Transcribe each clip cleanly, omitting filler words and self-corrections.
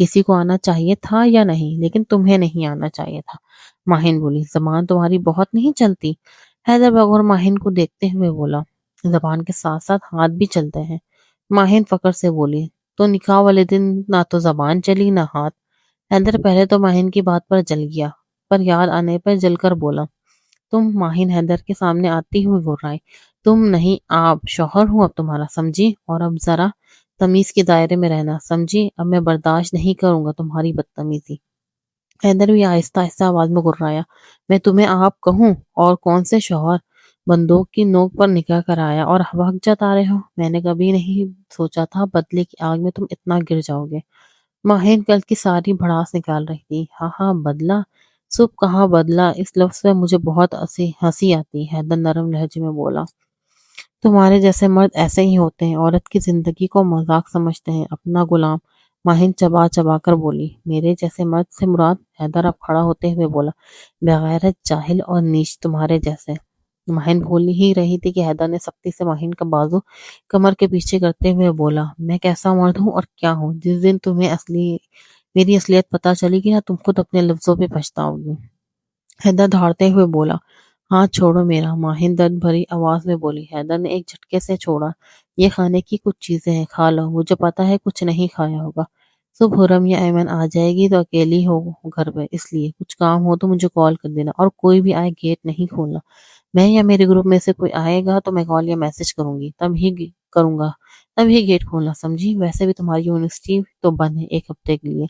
کسی کو آنا چاہیے تھا یا نہیں، لیکن تمہیں نہیں آنا چاہیے تھا۔ ماہین بولی، زبان تمہاری بہت نہیں چلتی؟ حیدر بغور ماہین کو دیکھتے ہوئے بولا، زبان کے ساتھ ساتھ ہاتھ بھی چلتے ہیں۔ ماہین فخر سے بولی، تو نکاح والے دن نہ تو زبان چلی نہ ہاتھ۔ حیدر پہلے تو ماہین کی بات پر جل گیا، پر یاد آنے پر جل کر بولا، تم؟ ماہین حیدر کے سامنے آتی ہوئی بول رہا ہے، تم نہیں آپ، شوہر ہوں اب تمہارا، سمجھی؟ اور اب ذرا تمیز کے دائرے میں رہنا، سمجھی؟ اب میں برداشت نہیں کروں گا تمہاری بدتمیزی۔ حیدر بھی آہستہ آہستہ آواز میں گررایا، میں تمہیں آپ کہوں؟ اور کون سے شوہر؟ بندوق کی نوک پر نکاح کرایا اور حق جتا رہے ہو؟ میں نے کبھی نہیں سوچا تھا بدلے کی آگ میں تم اتنا گر جاؤ گے۔ ماہین کل کی ساری بھڑاس نکال رہی تھی۔ ہاں ہاں، بدلہ؟ صبح کہاں بدلہ؟ اس لفظ پہ مجھے بہت ہنسی آتی ہے، حیدر نرم لہجے میں بولا۔ تمہارے جیسے مرد ایسے ہی ہوتے ہیں، عورت کی زندگی کو مذاق سمجھتے ہیں، اپنا غلام۔ ماہین چبا چبا کر بولی، میرے جیسے مرد سے مراد؟ حیدر اب کھڑا ہوتے ہوئے بولا، بغیرت، جاہل اور نیچ تمہارے جیسے۔ ماہین بھول ہی رہی تھی کہ حیدر نے سختی سے ماہین کا بازو کمر کے پیچھے کرتے ہوئے بولا، میں کیسا مرد ہوں اور کیا ہوں؟ جس دن تمہیں میری اصلیت پتہ چلے گی نا، تم خود اپنے لفظوں پہ پچھتاؤ گی۔ حیدر دھاڑتے ہوئے بولا، ہاتھ چھوڑو میرا۔ ماہین درد بھری آواز میں بولی۔ حیدر نے ایک جھٹکے سے چھوڑا، یہ کھانے کی کچھ چیزیں ہیں، کھا لو، مجھے پتا ہے کچھ نہیں کھایا ہوگا۔ صبح حرم یا ایمن آ جائے گی تو اکیلی ہو گھر پہ، اس لیے کچھ کام ہو تو مجھے کال کر دینا، اور کوئی بھی آئے گیٹ نہیں کھولنا۔ میں یا میرے گروپ میں سے کوئی آئے گا تو میں کال یا میسج کروں گی، تب ہی گیٹ کھولنا، سمجھی؟ ویسے بھی تمہاری یونیورسٹی تو بند ہے ایک ہفتے کے لیے۔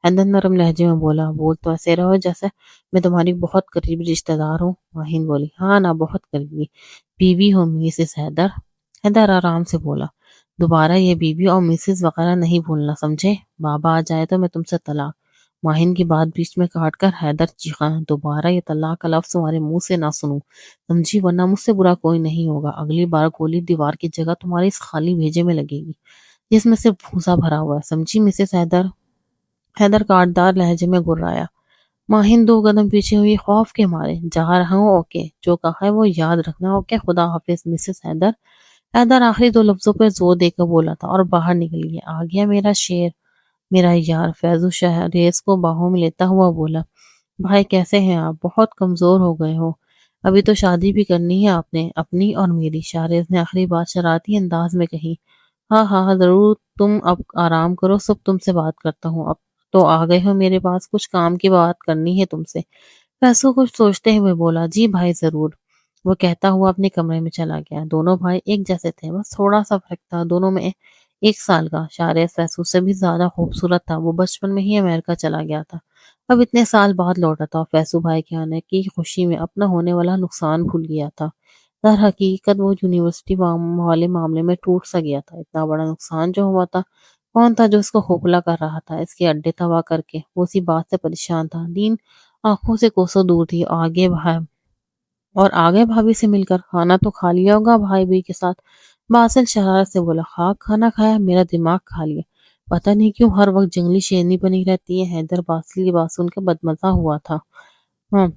حیدر نرم لہجے میں بولا، بول تو ایسے رہو جیسے میں تمہاری بہت قریبی رشتہ دار ہوں۔ ماہین بولی، ہاں نا، بہت قریبی بیوی ہو مسز حیدر۔ حیدر آرام سے بولا، دوبارہ یہ بیوی اور مسز وغیرہ نہیں بھولنا، سمجھے؟ بابا آ جائے تو میں تم سے طلاق۔ ماہین کی بات بیچ میں کاٹ کر حیدر چیخا، دوبارہ یہ طلاق کا لفظ تمہارے منہ سے نہ سنوں، سمجھی؟ ورنہ مجھ سے برا کوئی نہیں ہوگا، اگلی بار گولی دیوار کی جگہ تمہاری اس خالی بھیجے میں لگے گی جس میں سے بھوسا بھرا ہوا ہے، سمجھی مسز حیدر؟ حیدر کاٹدار لہجے میں گرایا۔ ماہین دو قدم پیچھے ہوئی، خوف کے مارے، جا رہا ہوں، اوکے، جو کہا ہے وہ یاد رکھنا، اوکے، خدا حافظ مسز حیدر۔ حیدر آخری دو لفظوں پہ زور دے کر بولا تھا اور باہر نکل گیا۔ آ گیا میرا شیر، میرا یار۔ فیضو شہریز کو باہوں میں لیتا ہوا بولا، بھائی کیسے ہیں آپ؟ بہت کمزور ہو گئے ہو، ابھی تو شادی بھی کرنی ہے آپ نے، اپنی اور میری۔ شہریز نے آخری بات شرارتی انداز میں کہی۔ ہاں ہاں ضرور، تم اب آرام کرو، صبح تم سے بات کرتا ہوں، اب تو آ گئے ہو میرے پاس، کچھ کام کی بات کرنی ہے تم سے۔ فیصل کچھ سوچتے ہوئے بولا، جی بھائی ضرور۔ وہ کہتا ہوا اپنے کمرے میں چلا گیا۔ دونوں بھائی ایک جیسے تھے، بس تھوڑا سا فرق تھا دونوں میں، 1 سال کا۔ شاریس فیصل سے بھی زیادہ خوبصورت تھا، وہ بچپن میں ہی امریکہ چلا گیا تھا، اب اتنے سال بعد لوٹا تھا، اور فیصل بھائی کے آنے کی خوشی میں اپنا ہونے والا نقصان بھول گیا تھا۔ در حقیقت وہ یونیورسٹی والے معاملے میں ٹوٹ سا گیا تھا، اتنا بڑا نقصان جو ہوا تھا، کون تھا جو اس کو کھوکھلا کر رہا تھا، اس کے اڈے تباہ کر کے؟ وہ اسی بات سے پریشان تھا۔ دین آنکھوں سے کوسوں دور تھی، آگے بھابھی سے مل کر کھانا تو کھا لیا ہوگا بھائی بھی کے ساتھ۔ باسل شرارت سے بولا، خاک کھانا کھایا، میرا دماغ کھا لیا، پتہ نہیں کیوں ہر وقت جنگلی شیرنی بنی رہتی ہے۔ حیدر باسل کی بات سن کے بدمزہ ہوا تھا۔ ہاں،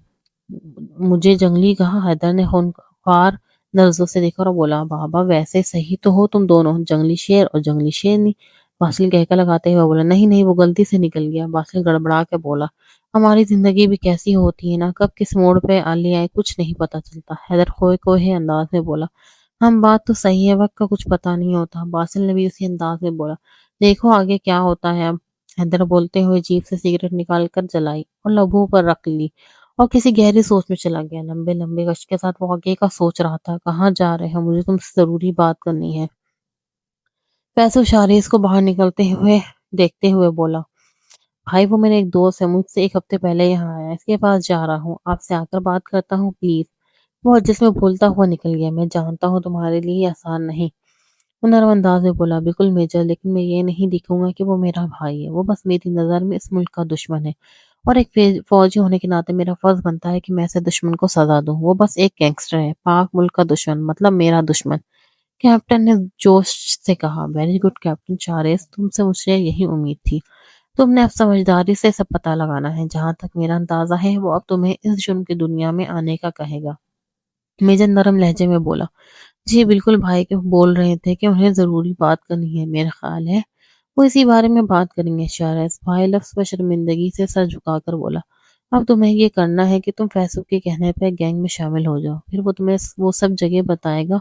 مجھے جنگلی کہا؟ حیدر نے خونخوار نظروں سے دیکھا اور بولا، بابا ویسے صحیح تو ہو تم دونوں، جنگلی شیر اور جنگلی شیرنی۔ باسل کہکا لگاتے ہوئے بولا، نہیں نہیں، وہ غلطی سے نکل گیا۔ باسل گڑبڑا کے بولا، ہماری زندگی بھی کیسی ہوتی ہے نا، کب کس موڑ پہ لے آئے کچھ نہیں پتا چلتا۔ حیدر کوہے انداز میں بولا، ہم بات تو صحیح ہے، وقت کا کچھ پتا نہیں ہوتا۔ باسل نے بھی اسی انداز میں بولا، دیکھو آگے کیا ہوتا ہے اب۔ حیدر بولتے ہوئے جیب سے سگریٹ نکال کر جلائی اور لبوں پر رکھ لی اور کسی گہری سوچ میں چلا گیا۔ لمبے لمبے گشت کے ساتھ وہ آگے کا سوچ رہا تھا، کہاں جا رہے ہیں؟ مجھے تم سے ضروری بات کرنی ہے۔ فیصل شاریز کو باہر نکلتے ہوئے دیکھتے ہوئے بولا، بھائی وہ میرے ایک دوست ہے، مجھ سے 1 ہفتے پہلے یہاں آیا، اس کے پاس جا رہا ہوں، آپ سے آ کر بات کرتا ہوں پلیز۔ وہ جس میں بھولتا ہوا نکل گیا، میں جانتا ہوں تمہارے لیے یہ آسان نہیں۔ وہ نرم انداز میں بولا، بالکل میجر، لیکن میں یہ نہیں دکھوں گا کہ وہ میرا بھائی ہے، وہ بس میری نظر میں اس ملک کا دشمن ہے، اور ایک فوجی ہونے کے ناطے میرا فرض بنتا ہے کہ میں ایسے دشمن کو سزا دوں۔ وہ بس ایک گینگسٹر ہے، پاک ملک کا دشمن، مطلب میرا دشمن۔ کیپٹن نے جوش سے کہا، ویری گڈ کیپٹن شاریس، تم سے مجھے یہی امید تھی۔ تم نے اب سمجھداری سے سب پتہ لگانا ہے، جہاں تک میرا اندازہ ہے وہ اب تمہیں اس جرم کی دنیا میں آنے کا کہے گا۔ میجر نرم لہجے میں بولا، جی بالکل، بھائی کے بول رہے تھے کہ انہیں ضروری بات کرنی ہے، میرا خیال ہے وہ اسی بارے میں بات کریں گے۔ شارس بھائی لفظ پر شرمندگی سے سر جھکا کر بولا، اب تمہیں یہ کرنا ہے کہ تم فیصل کے کہنے پہ گینگ میں شامل ہو جاؤ، پھر وہ تمہیں وہ سب جگہ بتائے گا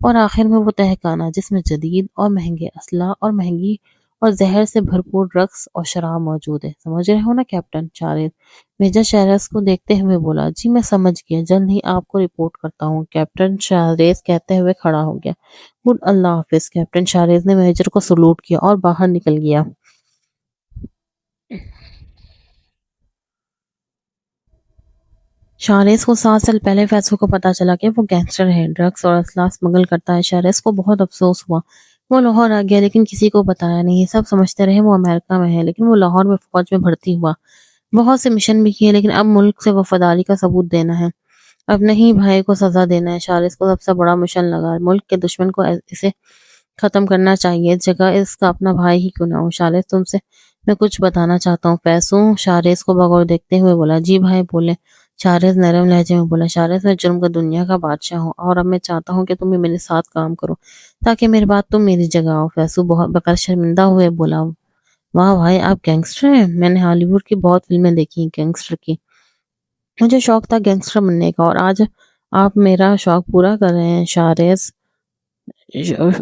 اور آخر میں وہ تہخانہ جس میں جدید اور مہنگے اسلحہ اور مہنگی اور زہر سے بھرپور رقص اور شراب موجود ہے۔ سمجھ رہے ہو نا کیپٹن؟ چارز میجر شہرز کو دیکھتے ہوئے بولا، جی میں سمجھ گیا، جلد ہی آپ کو رپورٹ کرتا ہوں۔ کیپٹن شاریز کہتے ہوئے کھڑا ہو گیا۔ گڈ، اللہ حافظ۔ کیپٹن شاریز نے میجر کو سلوٹ کیا اور باہر نکل گیا۔ شاریس کو 7 سال پہلے فیصل کو پتا چلا کہ وہ گینگسٹر ہے، ڈرگس اور اسلحہ اسمگل کرتا ہے۔ شاریس کو بہت افسوس ہوا۔ وہ لاہور آ گیا لیکن کسی کو بتایا نہیں۔ سب سمجھتے رہے وہ امریکہ میں ہے، لیکن وہ لاہور میں فوج میں بھرتی ہوا۔ بہت سے مشن بھی کیے، لیکن اب ملک سے وفاداری کا ثبوت دینا ہے، اپنے ہی بھائی کو سزا دینا ہے۔ شاریس کو سب سے بڑا مشن لگا، ملک کے دشمن کو اسے ختم کرنا چاہیے، جگہ اس کا اپنا بھائی ہی کیوں نہ ہو۔ شاریس تم سے میں کچھ بتانا چاہتا ہوں۔ پیسوں شاریس کو بغور دیکھتے ہوئے بولا، جی بھائی بولے۔ شاریس نرم لہجے میں بولا، شاریس میں جرم کا دنیا کا بادشاہ ہوں اور اب میں چاہتا ہوں کہ تم بھی میرے ساتھ کام کرو تاکہ میرے بعد تم میری جگہ آؤ۔ فیصل بہت بقدر شرمندہ ہوئے بولا، واہ بھائی آپ گینگسٹر ہیں؟ میں نے ہالی ووڈ کی بہت فلمیں دیکھی ہیں گینگسٹر کی، مجھے شوق تھا گینگسٹر بننے کا اور آج آپ میرا شوق پورا کر رہے ہیں۔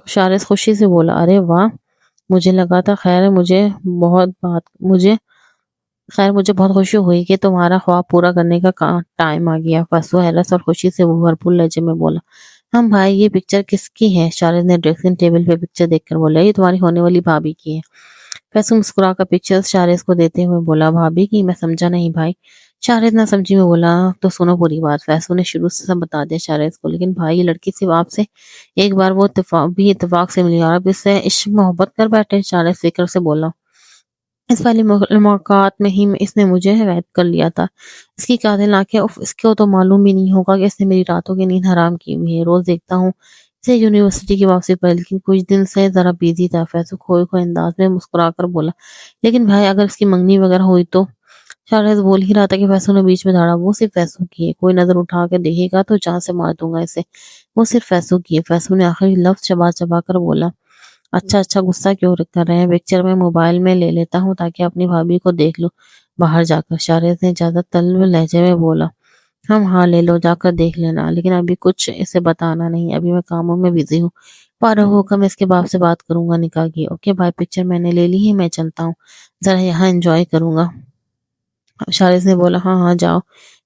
شاریس خوشی سے بولا، ارے واہ، مجھے لگا تھا مجھے بہت خوشی ہوئی کہ تمہارا خواب پورا کرنے کا ٹائم آ گیا۔ فیصل حیرت اور خوشی سے وہ بھرپور لہجے میں بولا، ہم بھائی یہ پکچر کس کی ہے؟ شاریس نے ڈریسنگ ٹیبل پہ پکچر دیکھ کر بولا، یہ تمہاری ہونے والی بھابھی کی ہے۔ فیصل مسکرا کر پکچر شاریس کو دیتے ہوئے بولا، بھابھی کی؟ میں سمجھا نہیں بھائی۔ شاریس نہ سمجھی میں بولا، تو سنو پوری بات۔ فیصل نے شروع سے سب بتا دیا شاریس کو، لیکن بھائی یہ لڑکی صرف آپ سے ایک بار وہ اتفاق سے ملی اور اب اس سے عشق محبت کر بیٹھے۔ شاریس فکر سے بولا، اس والی ملاقات میں ہی اس نے مجھے قید کر لیا تھا۔ اس کی قاتل آنکھیں، اس کو تو معلوم بھی نہیں ہوگا کہ اس نے میری راتوں کی نیند حرام کی ہوئی ہے۔ روز دیکھتا ہوں اسے یونیورسٹی کی واپسی پر، لیکن کچھ دن سے ذرا بیزی تھا۔ فیصل کھوئے کھوئے انداز میں مسکرا کر بولا، لیکن بھائی اگر اس کی منگنی وغیرہ ہوئی تو؟ شاریس بول ہی رہا تھا کہ فیصل نے بیچ میں دھاڑا، وہ صرف فیصل کی ہے، کوئی نظر اٹھا کے دیکھے گا تو جان سے مار دوں گا اسے، وہ صرف فیصل کی ہے۔ فیصل نے آخری لفظ چبا چبا کر بولا، اچھا اچھا، غصہ کیوں کر رہے ہیں؟ پکچر میں موبائل میں لے لیتا ہوں تاکہ اپنی بھابھی کو دیکھ لوں باہر جا کر۔ شاریس نے اجازت طلب لہجے میں بولا، ہاں لے لو، جا کر دیکھ لینا، لیکن ابھی کچھ اسے بتانا نہیں، ابھی میں کاموں میں بزی ہوں، فارغ ہو کر میں اس کے باپ سے بات کروں گا نکاح کی۔ اوکے بھائی، پکچر میں نے لے لی ہے، میں چلتا ہوں، ذرا یہاں انجوائے کروں گا۔ شاریس نے بولا، ہاں جاؤ۔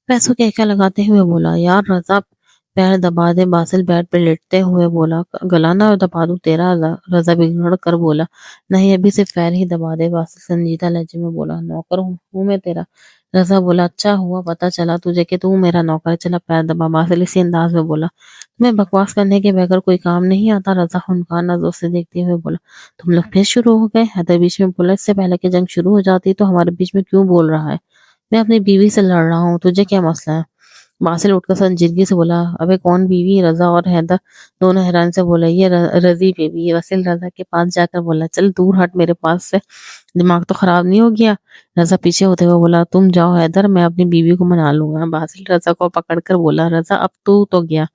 پیسوں کہکا لگاتے ہوئے بولا، یار رضا پیر دبا دے۔ باسل بیڈ پہ لیٹتے ہوئے بولا، گلا نہ دبا دوں تیرا؟ رضا بگڑ کر بولا، نہیں ابھی صرف پیر ہی دبا دے۔ باسل سنجیدہ لہجے میں بولا، نوکر ہوں میں تیرا؟ رضا بولا، اچھا ہوا پتا چلا تجھے کہ تو میرا نوکر ہے، چلا پیر دبا۔ باسل اسی انداز میں بولا، تمہیں بکواس کرنے کے بغیر کوئی کام نہیں آتا؟ رضا خونخوار نظروں سے دیکھتے ہوئے بولا، تم لوگ پھر شروع ہو گئے؟ حیدر بیچ میں بولا، اس سے پہلے کہ جنگ شروع ہو جاتی تو ہمارے بیچ میں کیوں بول رہا ہے؟ میں اپنی بیوی سے لڑ رہا ہوں، تجھے کیا مسئلہ ہے؟ باسل اٹھ کر سنجیدگی سے بولا، ابے کون بیوی؟ رضا اور حیدر دونوں حیران سے بولے، یہ رضی بیوی ہے۔ وسیل رضا کے پاس جا کر بولا، چل دور ہٹ میرے پاس سے، دماغ تو خراب نہیں ہو گیا؟ رضا پیچھے ہوتے ہوئے بولا، تم جاؤ حیدر، میں اپنی بیوی کو منا لوں گا۔ باسل رضا کو پکڑ کر بولا، رضا اب تو گیا۔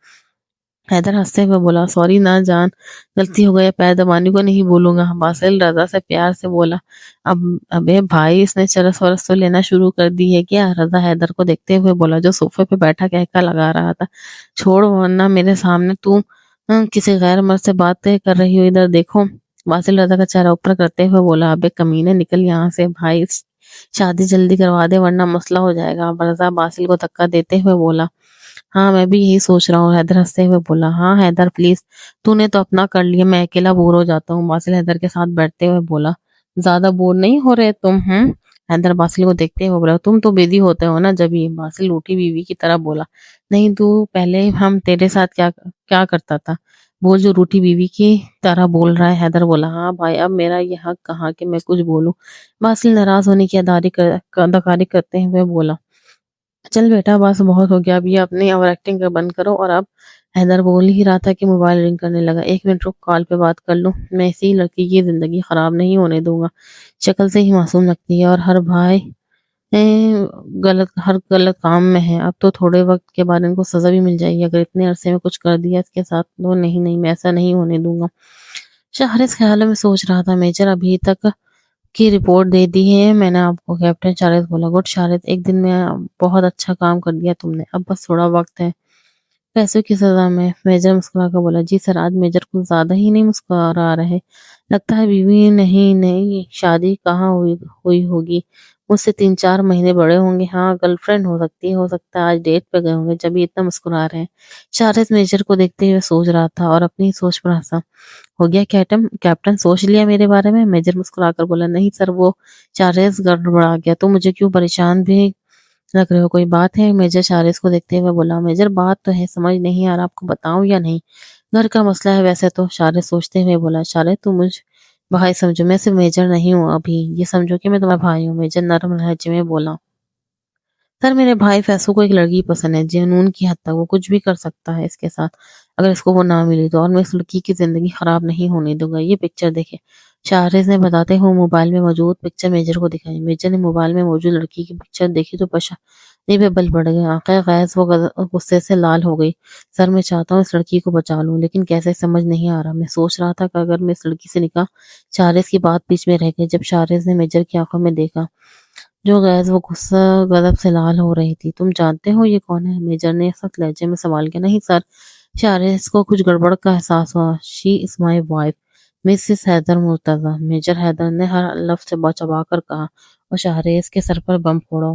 حیدر ہنستے ہوئے بولا، سوری نا جان، غلطی ہو گئی، پیر دبانے کو نہیں بولوں گا۔ باسل رضا سے پیار سے بولا، اب ابے بھائی اس نے چرس ورس تو لینا شروع کر دی ہے کیا؟ رضا حیدر کو دیکھتے ہوئے بولا، جو صوفے پہ بیٹھا کہکا لگا رہا تھا، چھوڑ ورنہ میرے سامنے تو کسی غیر مرد سے بات کر رہی ہو، ادھر دیکھو۔ باسل رضا کا چہرہ اوپر کرتے ہوئے بولا، ابے کمینے نکل یہاں سے، بھائی شادی جلدی کروا دے ورنہ مسئلہ ہو جائے گا۔ رضا باسل کو دھکا دیتے ہوئے بولا، ہاں میں بھی یہی سوچ رہا ہوں۔ حیدر ہنستے ہوئے بولا، ہاں حیدر پلیز، تو نے تو اپنا کر لیا، میں اکیلا بور ہو جاتا ہوں۔ باسل حیدر کے ساتھ بیٹھتے ہوئے بولا، زیادہ بور نہیں ہو رہے تم؟ حیدر باسل کو دیکھتے ہوئے بولا، تم تو بیوی ہوتے ہو نا جبھی۔ باسل روٹھی بیوی کی طرح بولا، نہیں تو پہلے ہم تیرے ساتھ کیا کیا کرتا تھا؟ بول جو روٹھی بیوی کی طرح بول رہا ہے۔ حیدر بولا، ہاں بھائی اب میرا یہ حق کہاں کہ میں کچھ بولوں؟ باسل ناراض ہونے کی اداکاری کرتے ہوئے بولا، چل بیٹا بس بہت ہو گیا، اب یہ اپنی اوور ایکٹنگ بند کرو۔ اور اب حیدر بول ہی رہا تھا کہ موبائل رنگ کرنے لگا، ایک منٹ رک، کال پہ بات کر لوں، میں اسی لڑکی کی زندگی خراب نہیں ہونے دوں گا، شکل سے ہی معصوم لگتی ہے اور ہر بھائی ہر غلط کام میں ہے، اب تو تھوڑے وقت کے بعد ان کو سزا بھی مل جائے گی اگر اتنے عرصے میں کچھ کر دیا اس کے ساتھ تو۔ نہیں نہیں، میں ایسا نہیں ہونے دوں گا۔ شاہرز خیالوں میں سوچ رہا تھا، میجر ابھی تک کی رپورٹ دے دی ہے میں نے آپ کو، کیپٹن شارد بولا۔ گڈ شارد، ایک دن میں بہت اچھا کام کر دیا تم نے، اب بس تھوڑا وقت ہے پیسوں کی سزا میں۔ میجر مسکرا کر بولا، جی سر۔ آج میجر کچھ زیادہ ہی نہیں مسکرا رہے، لگتا ہے بیوی نہیں نہیں شادی کہاں ہوئی ہوگی، مجھ سے 3 4 مہینے بڑے ہوں گے، ہاں گرل فرینڈ ہو سکتی ہے، ہو سکتا ہے آج ڈیٹ پہ گئے ہوں گے جب یہ اتنا مسکرا رہے ہیں۔ شارد میجر کو دیکھتے ہوئے سوچ رہا تھا اور اپنی سوچ پر ہنسا۔ ہو گیا کیپٹن، سوچ لیا میرے بارے میں؟ میجر مسکرا کر بولا، نہیں سر، وہ چارلز گڑبڑا گیا تو مجھے کیوں پریشان بھی لگ رہے ہو، کوئی بات ہے؟ میجر چارلز کو دیکھتے ہوئے بولا، میجر بات تو ہے، سمجھ نہیں آ رہا آپ کو بتاؤں یا نہیں؟ گھر کا مسئلہ ہے ویسے تو، چارلز سوچتے ہوئے بولا۔ چارلز تم مجھ بھائی سمجھو، میں صرف میجر نہیں ہوں، ابھی یہ سمجھو کہ میں تمہارا بھائی ہوں۔ میجر نرم لہجے میں بولا، سر میرے بھائی فیصل کو ایک لڑکی پسند ہے، جنون کی حد تک، وہ کچھ بھی کر سکتا ہے اس کے ساتھ اگر اس کو وہ نہ ملی تو، اور میں اس لڑکی کی زندگی خراب نہیں ہونے دوں گا۔ یہ پکچر دیکھے، شاہرز نے بتاتے ہوئے موبائل میں موجود پکچر میجر کو دکھائی۔ میجر نے موبائل میں موجود لڑکی کی پکچر دیکھی تو پشانے پہ بل پڑ گئے، آنکھیں غیظ و غصے سے لال ہو گئی۔ سر میں چاہتا ہوں اس لڑکی کو بچا لوں، لیکن کیسے سمجھ نہیں آ رہا۔ میں سوچ رہا تھا کہ اگر میں اس لڑکی سے نکاح، شاہرز کی بات بیچ میں رہ گئی جب شاہرز نے میجر کی آنکھوں میں دیکھا جو غیظ و غصہ غضب سے لال ہو رہی تھی۔ تم جانتے ہو یہ کون ہے؟ میجر نے سخت لہجے میں سوال کیا۔ نہیں سر۔ شاہرز کو کچھ گڑبڑ کا احساس ہوا۔ She is my wife, Mrs Haider Murtaza, major Haider نے ہر لفظ چبا چبا کر کہا، اور شاہرز کے سر پر بم پھوڑا۔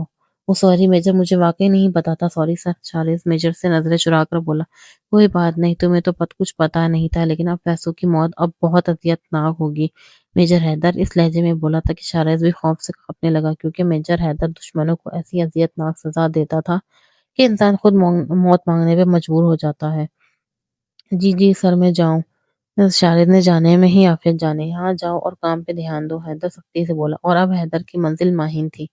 وہ سوری میجر، مجھے واقعی نہیں پتا تھا، سوری سر۔ شاہرز میجر سے نظریں چرا کر بولا، کوئی بات نہیں، تمہیں تو کچھ پتا نہیں تھا، لیکن اب فیصل کی موت اب بہت اذیت ناک ہوگی۔ میجر حیدر اس لہجے میں بولا تھا کہ شاہرز بھی خوف سے کانپنے لگا، کیونکہ میجر حیدر دشمنوں کو ایسی اذیت ناک سزا دیتا تھا کہ انسان خود موت مانگنے پہ مجبور ہو جاتا ہے۔ جی جی سر، میں جاؤں؟ شاہرز نے جانے میں ہی عافیت جانے، ہاں جاؤ اور کام پہ دھیان دو، حیدر سختی سے بولا۔ اور اب حیدر کی منزل ماہین تھی۔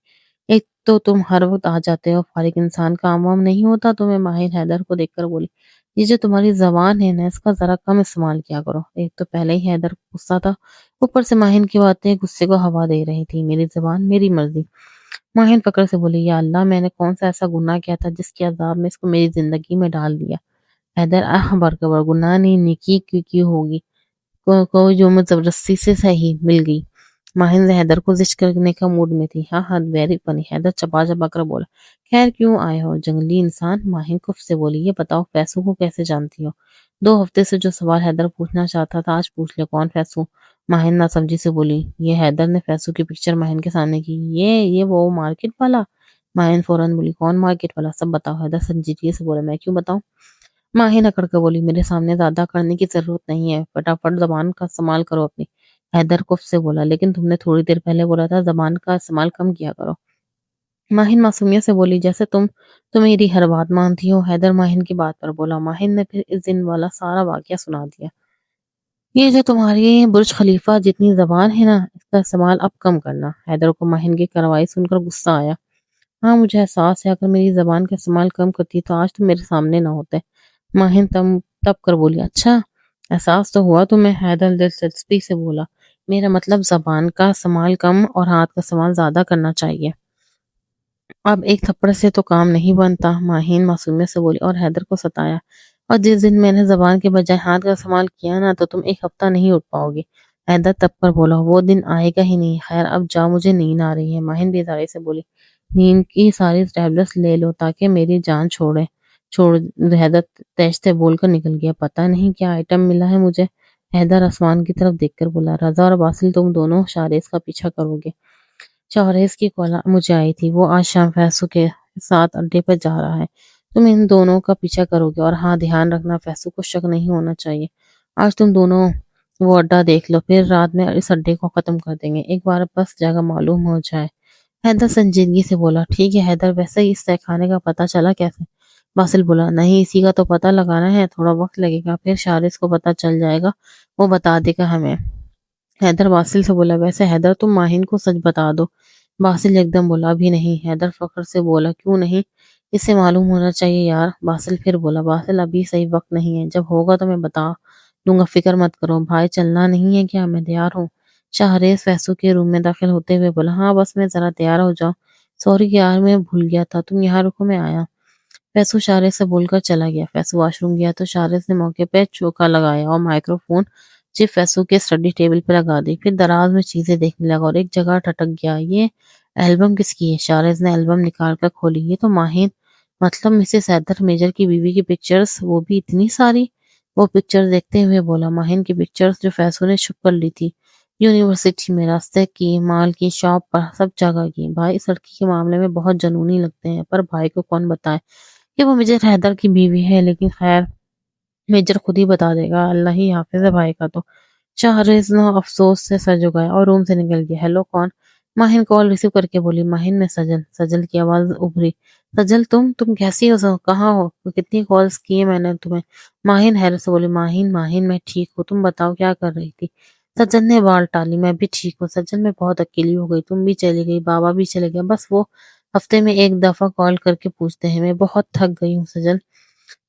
ایک تو تم ہر وقت آ جاتے ہو، فارغ انسان کام وام نہیں ہوتا تمہیں؟ ماہین حیدر کو دیکھ کر بولی، یہ جو تمہاری زبان ہے نا، اس کا ذرا کم استعمال کیا کرو۔ ایک تو پہلے ہی حیدر کو غصہ تھا، اوپر سے ماہین کی باتیں غصے کو ہوا دے رہی تھی۔ میری زبان میری مرضی؟ ماہین فکر سے بولی، یا اللہ، میں نے کون سا ایسا گناہ کیا تھا جس کی عذاب میں اس کو میری زندگی میں ڈال دیا؟ حیدر برقبر، گناہ نہیں، نیکی کی ہوگی، کوئی جو میں زبردستی سے صحیح مل گئی۔ ماہند حیدر کو زشت کرنے کا موڈ میں تھی۔ ہاں ہاں، ویری فنی، حیدر چپا چپا کر بولا۔ خیر کیوں آئے ہو جنگلی انسان؟ ماہند کف سے بولی، یہ بتاؤ فیصل کو کیسے جانتی ہو؟ 2 ہفتے سے جو سوال حیدر پوچھنا چاہتا تھا آج پوچھ لے، کون فیصل؟ ماہند نہ سمجھی سے بولی۔ یہ حیدر نے فیصل کی پکچر ماہند کے سامنے کی۔ یہ وہ مارکیٹ والا؟ ماہند فوراً بولی، کون مارکیٹ والا؟ سب بتاؤ۔ حیدر سنجیدگی سے بولا، میں کیوں بتاؤں؟ ماہی اکڑ کر بولی، میرے سامنے زیادہ کرنے کی ضرورت نہیں ہے، فٹافٹ زبان کا استعمال کرو اپنی۔ حیدر کف سے بولا، لیکن تم نے تھوڑی دیر پہلے بولا تھا زبان کا استعمال کم کیا کرو۔ ماہن معصومیت سے بولی، جیسے تم میری ہر بات مانتی ہو۔ حیدر ماہن کی بات پر بولا۔ ماہن نے پھر اس دن والا سارا واقعہ سنا دیا۔ یہ جو تمہاری برج خلیفہ جتنی زبان ہے نا، اس کا استعمال اب کم کرنا۔ حیدر کو ماہن کی کارروائی سن کر غصہ آیا۔ ہاں مجھے احساس ہے، اگر میری زبان کا استعمال کم کرتی تو آج تم میرے سامنے نہ ہوتے۔ ماہن تب کر بولی، اچھا احساس تو ہوا تمہیں؟ حیدر دلچسپی سے بولا، میرا مطلب زبان کا استعمال کم اور ہاتھ کا استعمال زیادہ کرنا چاہیے۔ اب ایک تھپڑ سے تو کام نہیں بنتا، ماہین معصومیت سے بولی اور حیدر کو ستایا۔ اور جس دن میں نے زبان کے بجائے ہاتھ کا استعمال کیا نا تو تم 1 ہفتہ نہیں اٹھ پاؤ گی۔ حیدر تب پر بولا، وہ دن آئے گا ہی نہیں۔ خیر اب جاؤ، مجھے نیند آ رہی ہے۔ ماہین بیزاری سے بولی، نیند کی ساری ٹیبلٹس لے لو تاکہ میری جان چھوڑ۔ حیدر تیش سے بول کر نکل گیا۔ پتہ نہیں کیا آئٹم ملا ہے مجھے۔ حیدر آسمان کی طرف دیکھ کر بولا، رضا اور باسل تم دونوں شاہرز کا پیچھا کرو گے؟ شاہرز کی کال مجھے آئی تھی، وہ آج شام فیصل کے ساتھ اڈے پر جا رہا ہے، تم ان دونوں کا پیچھا کرو گے، اور ہاں دھیان رکھنا فیصل کو شک نہیں ہونا چاہیے۔ آج تم دونوں وہ اڈا دیکھ لو، پھر رات میں اس اڈے کو ختم کر دیں گے، ایک بار بس جگہ معلوم ہو جائے۔ حیدر سنجیدگی سے بولا، ٹھیک ہے حیدر، ویسے ہی اس تہہ خانے کا پتہ چلا کیسے؟ باسل بولا، نہیں اسی کا تو پتہ لگانا ہے، تھوڑا وقت لگے گا، پھر شاہرز کو پتہ چل جائے گا، وہ بتا دے گا ہمیں۔ حیدر باسل سے بولا، ویسے حیدر تم ماہین کو سچ بتا دو۔ باسل ایک دم بولا، ابھی نہیں۔ حیدر فخر سے بولا، کیوں نہیں؟ اسے معلوم ہونا چاہیے یار۔ باسل پھر بولا، باسل ابھی صحیح وقت نہیں ہے، جب ہوگا تو میں بتا دوں گا، فکر مت کرو۔ بھائی چلنا نہیں ہے کیا؟ میں تیار ہوں۔ شاہرز فیصل کے روم میں داخل ہوتے ہوئے بولا، ہاں بس میں ذرا تیار ہو جاؤں، سوری یار میں بھول گیا تھا، تم یہاں رکو میں آیا۔ فیصل شاہرز سے بول کر چلا گیا۔ فیصل واش روم گیا تو شاہرز نے موقع پہ چوکا لگایا اور مائکرو فون چپ فیصو کے اسٹڈی ٹیبل پہ لگا دی، پھر دراز میں چیزیں دیکھنے لگا اور ایک جگہ ٹھٹک گیا۔ یہ البم کس کی ہے؟ شارز نے البم نکال کر کھولی۔ یہ تو ماہین، مطلب مسز حیدر میجر کی بیوی کی پکچرز، وہ بھی اتنی ساری؟ وہ پکچر دیکھتے ہوئے بولا، ماہین کی پکچرز جو فیصو نے چھپ کر لی تھی، یونیورسٹی میں، راستے کی، مال کی، شاپ پر، سب جگہ کی۔ بھائی اس لڑکی کے معاملے میں بہت جنونی لگتے ہیں، پر بھائی کو کون بتائے کہ وہ میجر حیدر کی بیوی ہے، لیکن خیر میجر خود ہی بتا دے گا، اللہ ہی حافظ ہے بھائی کا تو۔ شاہریز نے افسوس سے سر جھکایا اور روم سے نکل گیا۔ ہیلو، کون؟ ماہین کال ریسیو کر کے بولی۔ ماہین میں سجل، سجل کی آواز ابھری۔ سجل تم کیسی ہو؟ کہاں ہو؟ کتنی کالز کی ہیں میں نے تمہیں؟ ماہین حیرت سے بولی، ماہین میں ٹھیک ہوں، تم بتاؤ کیا کر رہی تھی؟ سجل نے بال ٹالی، میں بھی ٹھیک ہوں سجل، میں بہت اکیلی ہو گئی، تم بھی چلی گئی، بابا بھی چلے گئے، بس وہ ہفتے میں ایک دفعہ کال کر کے پوچھتے ہیں، میں بہت تھک گئی ہوں سجل۔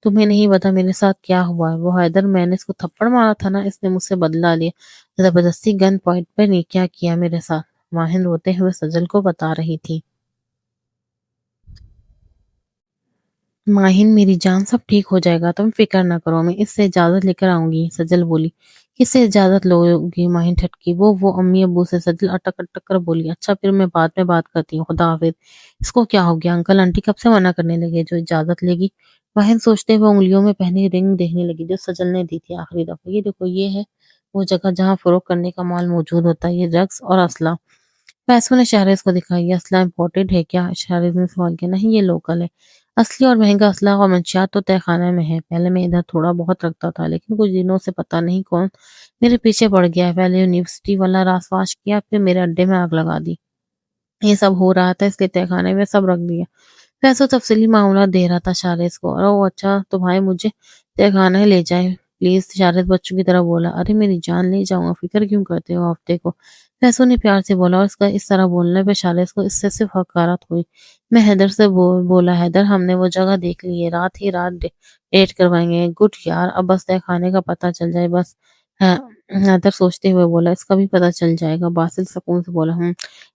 تمہیں نہیں پتا میرے ساتھ کیا ہوا ہے؟ وہ حیدر، میں نے اس کو تھپڑ مارا تھا نا، اس نے مجھ سے بدلہ لیا، زبردستی گن پوائنٹ پہ نہیں، کیا کیا میرے ساتھ؟ ماہن روتے ہوئے سجل کو بتا رہی تھی۔ ماہین میری جان، سب ٹھیک ہو جائے گا، تم فکر نہ کرو، میں اس سے اجازت لے کر آؤں گی، سجل بولی۔ کس سے اجازت لو گی؟ ماہین ٹھٹکی۔ وہ امی ابو سے، سجل اٹک اٹک کر بولی۔ اچھا پھر میں بعد میں بات کرتی ہوں، خدا حافظ۔ اس کو کیا ہو گیا؟ انکل آنٹی کب سے منع کرنے لگے جو اجازت لے گی؟ ماہین سوچتے ہوئے انگلیوں میں پہنی رنگ دیکھنے لگی جو سجل نے دی تھی آخری دفعہ۔ یہ دیکھو، یہ ہے وہ جگہ جہاں فروخت کرنے کا مال موجود ہوتا ہے، یہ ڈرگس اور اسلحہ۔ پیسوں نے شہرز کو دکھائی۔ یہ اسلحہ امپورٹڈ ہے کیا؟ شہرز نے سوال کیا۔ نہیں، یہ لوکل ہے۔ اصلی اور مہنگا اسلحہ اور منشیات تو تہہ خانے میں ہے، پہلے میں ادھر تھوڑا بہت رکھتا تھا، لیکن کچھ دنوں سے پتہ نہیں کون میرے پیچھے پڑ گیا ہے، پہلے یونیورسٹی والا راس واش کیا، پھر میرے اڈے میں آگ لگا دی۔ یہ سب ہو رہا تھا اس لیے تہہ خانے میں سب رکھ دیا۔ پیسوں تفصیلی معاملات دے رہا تھا شارز کو۔ اور وہ اچھا تو بھائی مجھے تہہ خانے لے جائے پلیز، شارز بچوں کی طرح بولا۔ ارے میری جان، لے جاؤں گا، فکر کیوں کرتے ہو ہفتے کو؟ پیسوں نے پیار سے بولا، اور اس کا اس طرح بولنے پہ شارز کو اس سے صرف حقارت ہوئی۔ میں حیدر سے بولا، حیدر ہم نے وہ جگہ دیکھ لی ہے، رات ہی رات ڈیٹ کروائیں گے۔ گڈ یار، اب بس تہہ خانے کا پتہ چل جائے بس۔ ہاں، حیدر سوچتے ہوئے بولا، اس کا بھی پتہ چل جائے گا۔ باسل سکون سے بولا،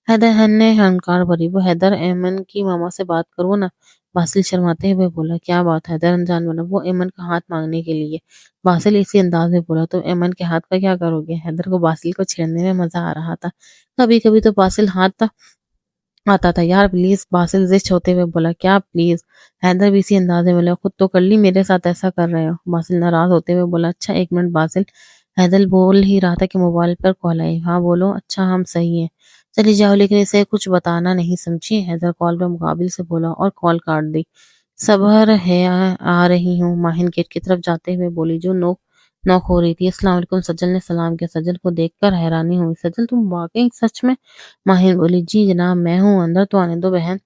حیدر نے ہنکار بھری۔ وہ حیدر، ایمن کی ماما سے بات کرو نا۔ باسل شرماتے ہوئے بولا، کیا بات؟ حیدر انجان بولا، وہ ایمن کا ہاتھ مانگنے کے لیے۔ باسل اسی انداز میں بولا، تم ایمن کے ہاتھ کا کیا کرو گے؟ حیدر کو باسل کو چھیڑنے میں مزہ آ رہا تھا، کبھی کبھی تو باسل ہاتھ آتا تھا۔ یار پلیز، باسل زشت ہوتے ہوئے بولا، کیا پلیز؟ حیدر بھی اسی انداز میں بولا، خود تو کر لی، میرے ساتھ ایسا کر رہے ہو؟ باسل ناراض ہوتے ہوئے بولا، اچھا ایک منٹ باسل۔ حیدر بول ہی رہا تھا کہ موبائل پر کال آئی۔ ہاں بولو۔ اچھا ہم صحیح ہیں، چلی جاؤ، لیکن اسے کچھ بتانا نہیں، سمجھی؟ حیدر کال پہ مقابل سے بولا اور کال کاٹ دی۔ صبر ہے، آ رہی ہوں، ماہین گیٹ کی طرف جاتے ہوئے بولی جو نوک نوک ہو رہی تھی۔ السلام علیکم، سجل نے سلام کیا۔ سجل کو دیکھ کر حیرانی ہوئی۔ سجل تم واقعی سچ میں؟ ماہین بولی، جی جناب میں ہوں، اندر تو آنے دو بہن۔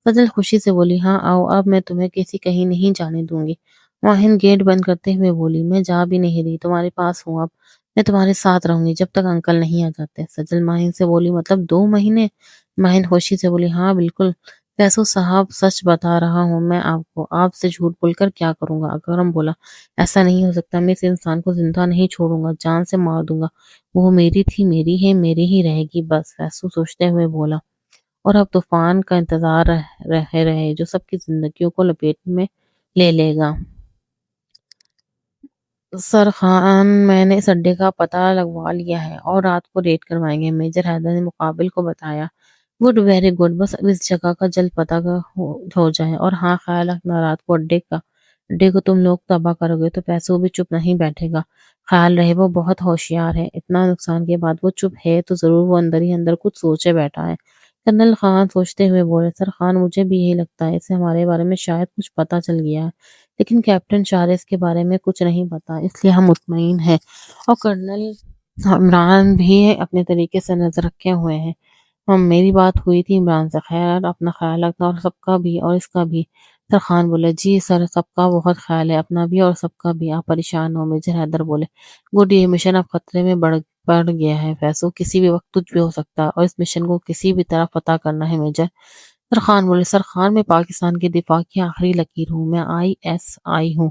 سجل خوشی سے بولی، ہاں آؤ، اب میں تمہیں کسی کہیں نہیں جانے دوں گی۔ ماہین گیٹ بند کرتے ہوئے بولی، میں جا بھی نہیں رہی، تمہارے پاس ہوں، اب میں تمہارے ساتھ رہوں گی جب تک انکل نہیں آ جاتے۔ سجل ماہین سے بولی، مطلب 2 مہینے؟ ماہین خوشی سے بولی، ہاں بالکل فیصل صاحب، سچ بتا رہا ہوں میں آپ کو، آپ سے جھوٹ بول کر کیا کروں گا؟ اکرم بولا، ایسا نہیں ہو سکتا، میں اس انسان کو زندہ نہیں چھوڑوں گا، جان سے مار دوں گا، وہ میری تھی، میری ہے، میری ہی رہے گی بس۔ فیصل سوچتے ہوئے بولا، اور اب طوفان کا انتظار رہے جو سب کی زندگیوں کو لپیٹ میں لے لے گا۔ سر خان، میں نے اس اڈے کا پتہ لگوا لیا ہے اور رات کو ریڈ کروائیں گے، میجر حیدر نے مقابل کو بتایا۔ گڈ، ویری گڈ، بس اب اس جگہ کا جلد پتہ ہو جائے، اور ہاں خیال رکھنا رات کو اڈے کو تم لوگ تباہ کرو گے تو پیسوں بھی چپ نہیں بیٹھے گا، خیال رہے وہ بہت ہوشیار ہے، اتنا نقصان کے بعد وہ چپ ہے تو ضرور وہ اندر ہی اندر کچھ سوچے بیٹھا ہے۔ کرنل خان سوچتے ہوئے بولے، سر خان مجھے بھی یہی لگتا ہے، اسے ہمارے بارے میں شاید کچھ پتہ چل گیا ہے، لیکن کیپٹن شارس کے بارے میں کچھ نہیں پتا، اس لیے ہم مطمئن ہیں، اور کرنل عمران بھی اپنے طریقے سے نظر رکھے ہوئے ہیں۔ میری بات ہوئی تھی عمران سے، خیر اپنا خیال رکھنا، اور سب کا بھی اور اس کا بھی۔ سر خان بولے، جی سر، سب کا بہت خیال ہے، اپنا بھی اور سب کا بھی، آپ پریشان ہو؟ میجر حیدر بولے، گڈ، یہ مشن اب خطرے میں پڑ گیا ہے فیصل، کسی بھی وقت کچھ بھی ہو سکتا ہے، اور اس مشن کو کسی بھی طرح فتح کرنا ہے میجر۔ سر خان بولے، سر خان میں پاکستان کے دفاع کی آخری لکیر ہوں، میں ISI ہوں۔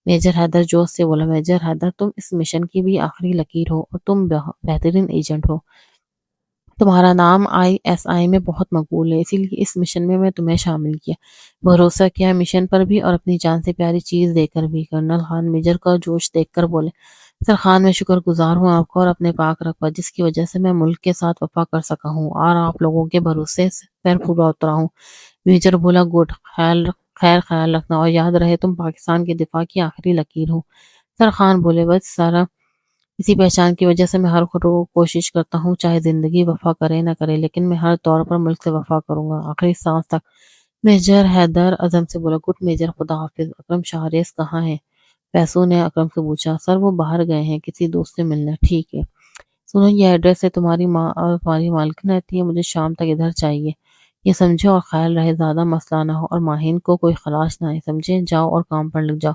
میجر حیدر جوش سے بولا، میجر حیدر تم اس مشن کی بھی آخری لکیر ہو، اور تم بہترین ایجنٹ ہو، تمہارا نام ISI میں بہت مقبول ہے، اسی لیے اس مشن میں تمہیں شامل کیا، بھروسہ کیا مشن پر بھی اور اپنی جان سے پیاری چیز دے کر بھی۔ کرنل خان میجر کا جوش دیکھ کر بولے، سرخان میں شکر گزار ہوں آپ کا اور اپنے پاک رکھا جس کی وجہ سے میں ملک کے ساتھ وفا کر سکا ہوں اور آپ لوگوں کے بھروسے سے پیر پورا اترا ہوں۔ میجر بولا گڈ، خیال رکھنا اور یاد رہے تم پاکستان کے دفاع کی آخری لکیر ہو۔ سرخان بولے بس سارا اسی پہچان کی وجہ سے میں ہر روز کوشش کرتا ہوں، چاہے زندگی وفا کرے نہ کرے، لیکن میں ہر طور پر ملک سے وفا کروں گا آخری سانس تک۔ میجر حیدر اعظم سے بولا گڈ میجر، خدا حافظ۔ اکرم شاہریز کہاں ہے؟ فیصل نے اکرم سے پوچھا۔ سر وہ باہر گئے ہیں کسی دوست سے ملنے۔ ٹھیک ہے، سنو یہ ایڈریس ہے، تمہاری ماں اور تمہاری مالکن رہتی ہے، مجھے شام تک ادھر چاہیے، یہ سمجھے، اور خیال رہے زیادہ مسئلہ نہ ہو اور ماہین کو کوئی خلاش نہ آئے، سمجھے، جاؤ اور کام پر لگ جاؤ۔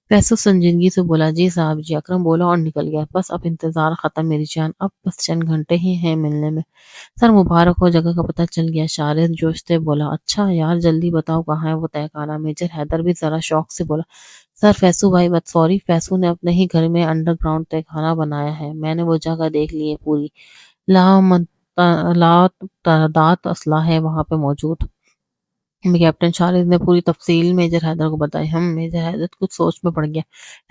فیصل سنجیدگی سے بولا جی صاحب جی۔ اکرم بولا اور نکل گیا۔ بس اب انتظار ختم میری جان، اب بس چند گھنٹے ہی ہیں ملنے میں۔ سر مبارک ہو، جگہ کا پتہ چل گیا۔ شارد جوشتے بولا اچھا یار جلدی بتاؤ کہاں ہے وہ تہہ خانہ۔ میجر حیدر بھی ذرا شوق سے بولا سر فیصو بھائی بت سوری، فیصو نے اپنے ہی گھر میں انڈر گراؤنڈ تہہ خانہ بنایا ہے، میں نے وہ جگہ دیکھ لی ہے پوری، لا تعداد اسلحہ ہے وہاں پہ موجود۔ کیپٹن شارد نے پوری تفصیل میجر حیدر کو بتائی۔ میجر حیدر کچھ سوچ میں پڑ گیا۔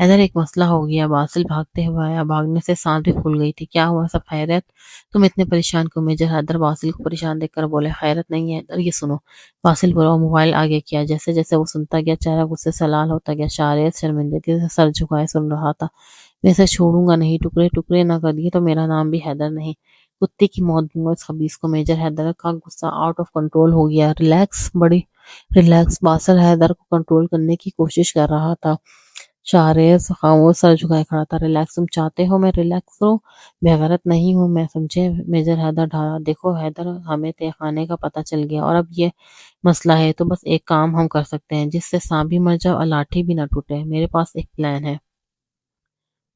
حیدر ایک مسئلہ ہو گیا، باسل بھاگتے ہوئے آیا، بھاگنے سے سانس بھی پھول گئی تھی، کیا ہوا سب خیریت؟ تم اتنے پریشان کیوں؟ میجر حیدر باسل کو پریشان دیکھ کر بولے خیرت نہیں ہے حیدر، یہ سنو۔ باسل بولا، موبائل آگے کیا، جیسے جیسے وہ سنتا گیا چہرہ غصے سے لال ہوتا گیا۔ شارد شرمندگی سے سر جھکائے سن رہا تھا۔ میں اسے چھوڑوں گا نہیں، ٹکڑے ٹکڑے نہ کر دیے تو میرا نام بھی حیدر نہیں، کتے کی موت دوں گا اس خبیث کو۔ میجر حیدر کا غصہ آؤٹ آف کنٹرول ہو گیا۔ ریلیکس، بڑی ریلیکس، باسل حیدر کو کنٹرول کرنے کی کوشش کر رہا تھا۔ شاہریز خاموش سر جھکائے کھڑا تھا۔ ریلیکس تم چاہتے ہو میں ریلیکس ہوں؟ بےغیرت نہیں ہوں میں، سمجھے؟ میجر حیدر ڈھارا۔ دیکھو حیدر، ہمیں تہہ خانے کا پتہ چل گیا اور اب یہ مسئلہ ہے، تو بس ایک کام ہم کر سکتے ہیں جس سے سانپ بھی مر جائے اور لاٹھی بھی نہ ٹوٹے۔ میرے پاس ایک پلان ہے۔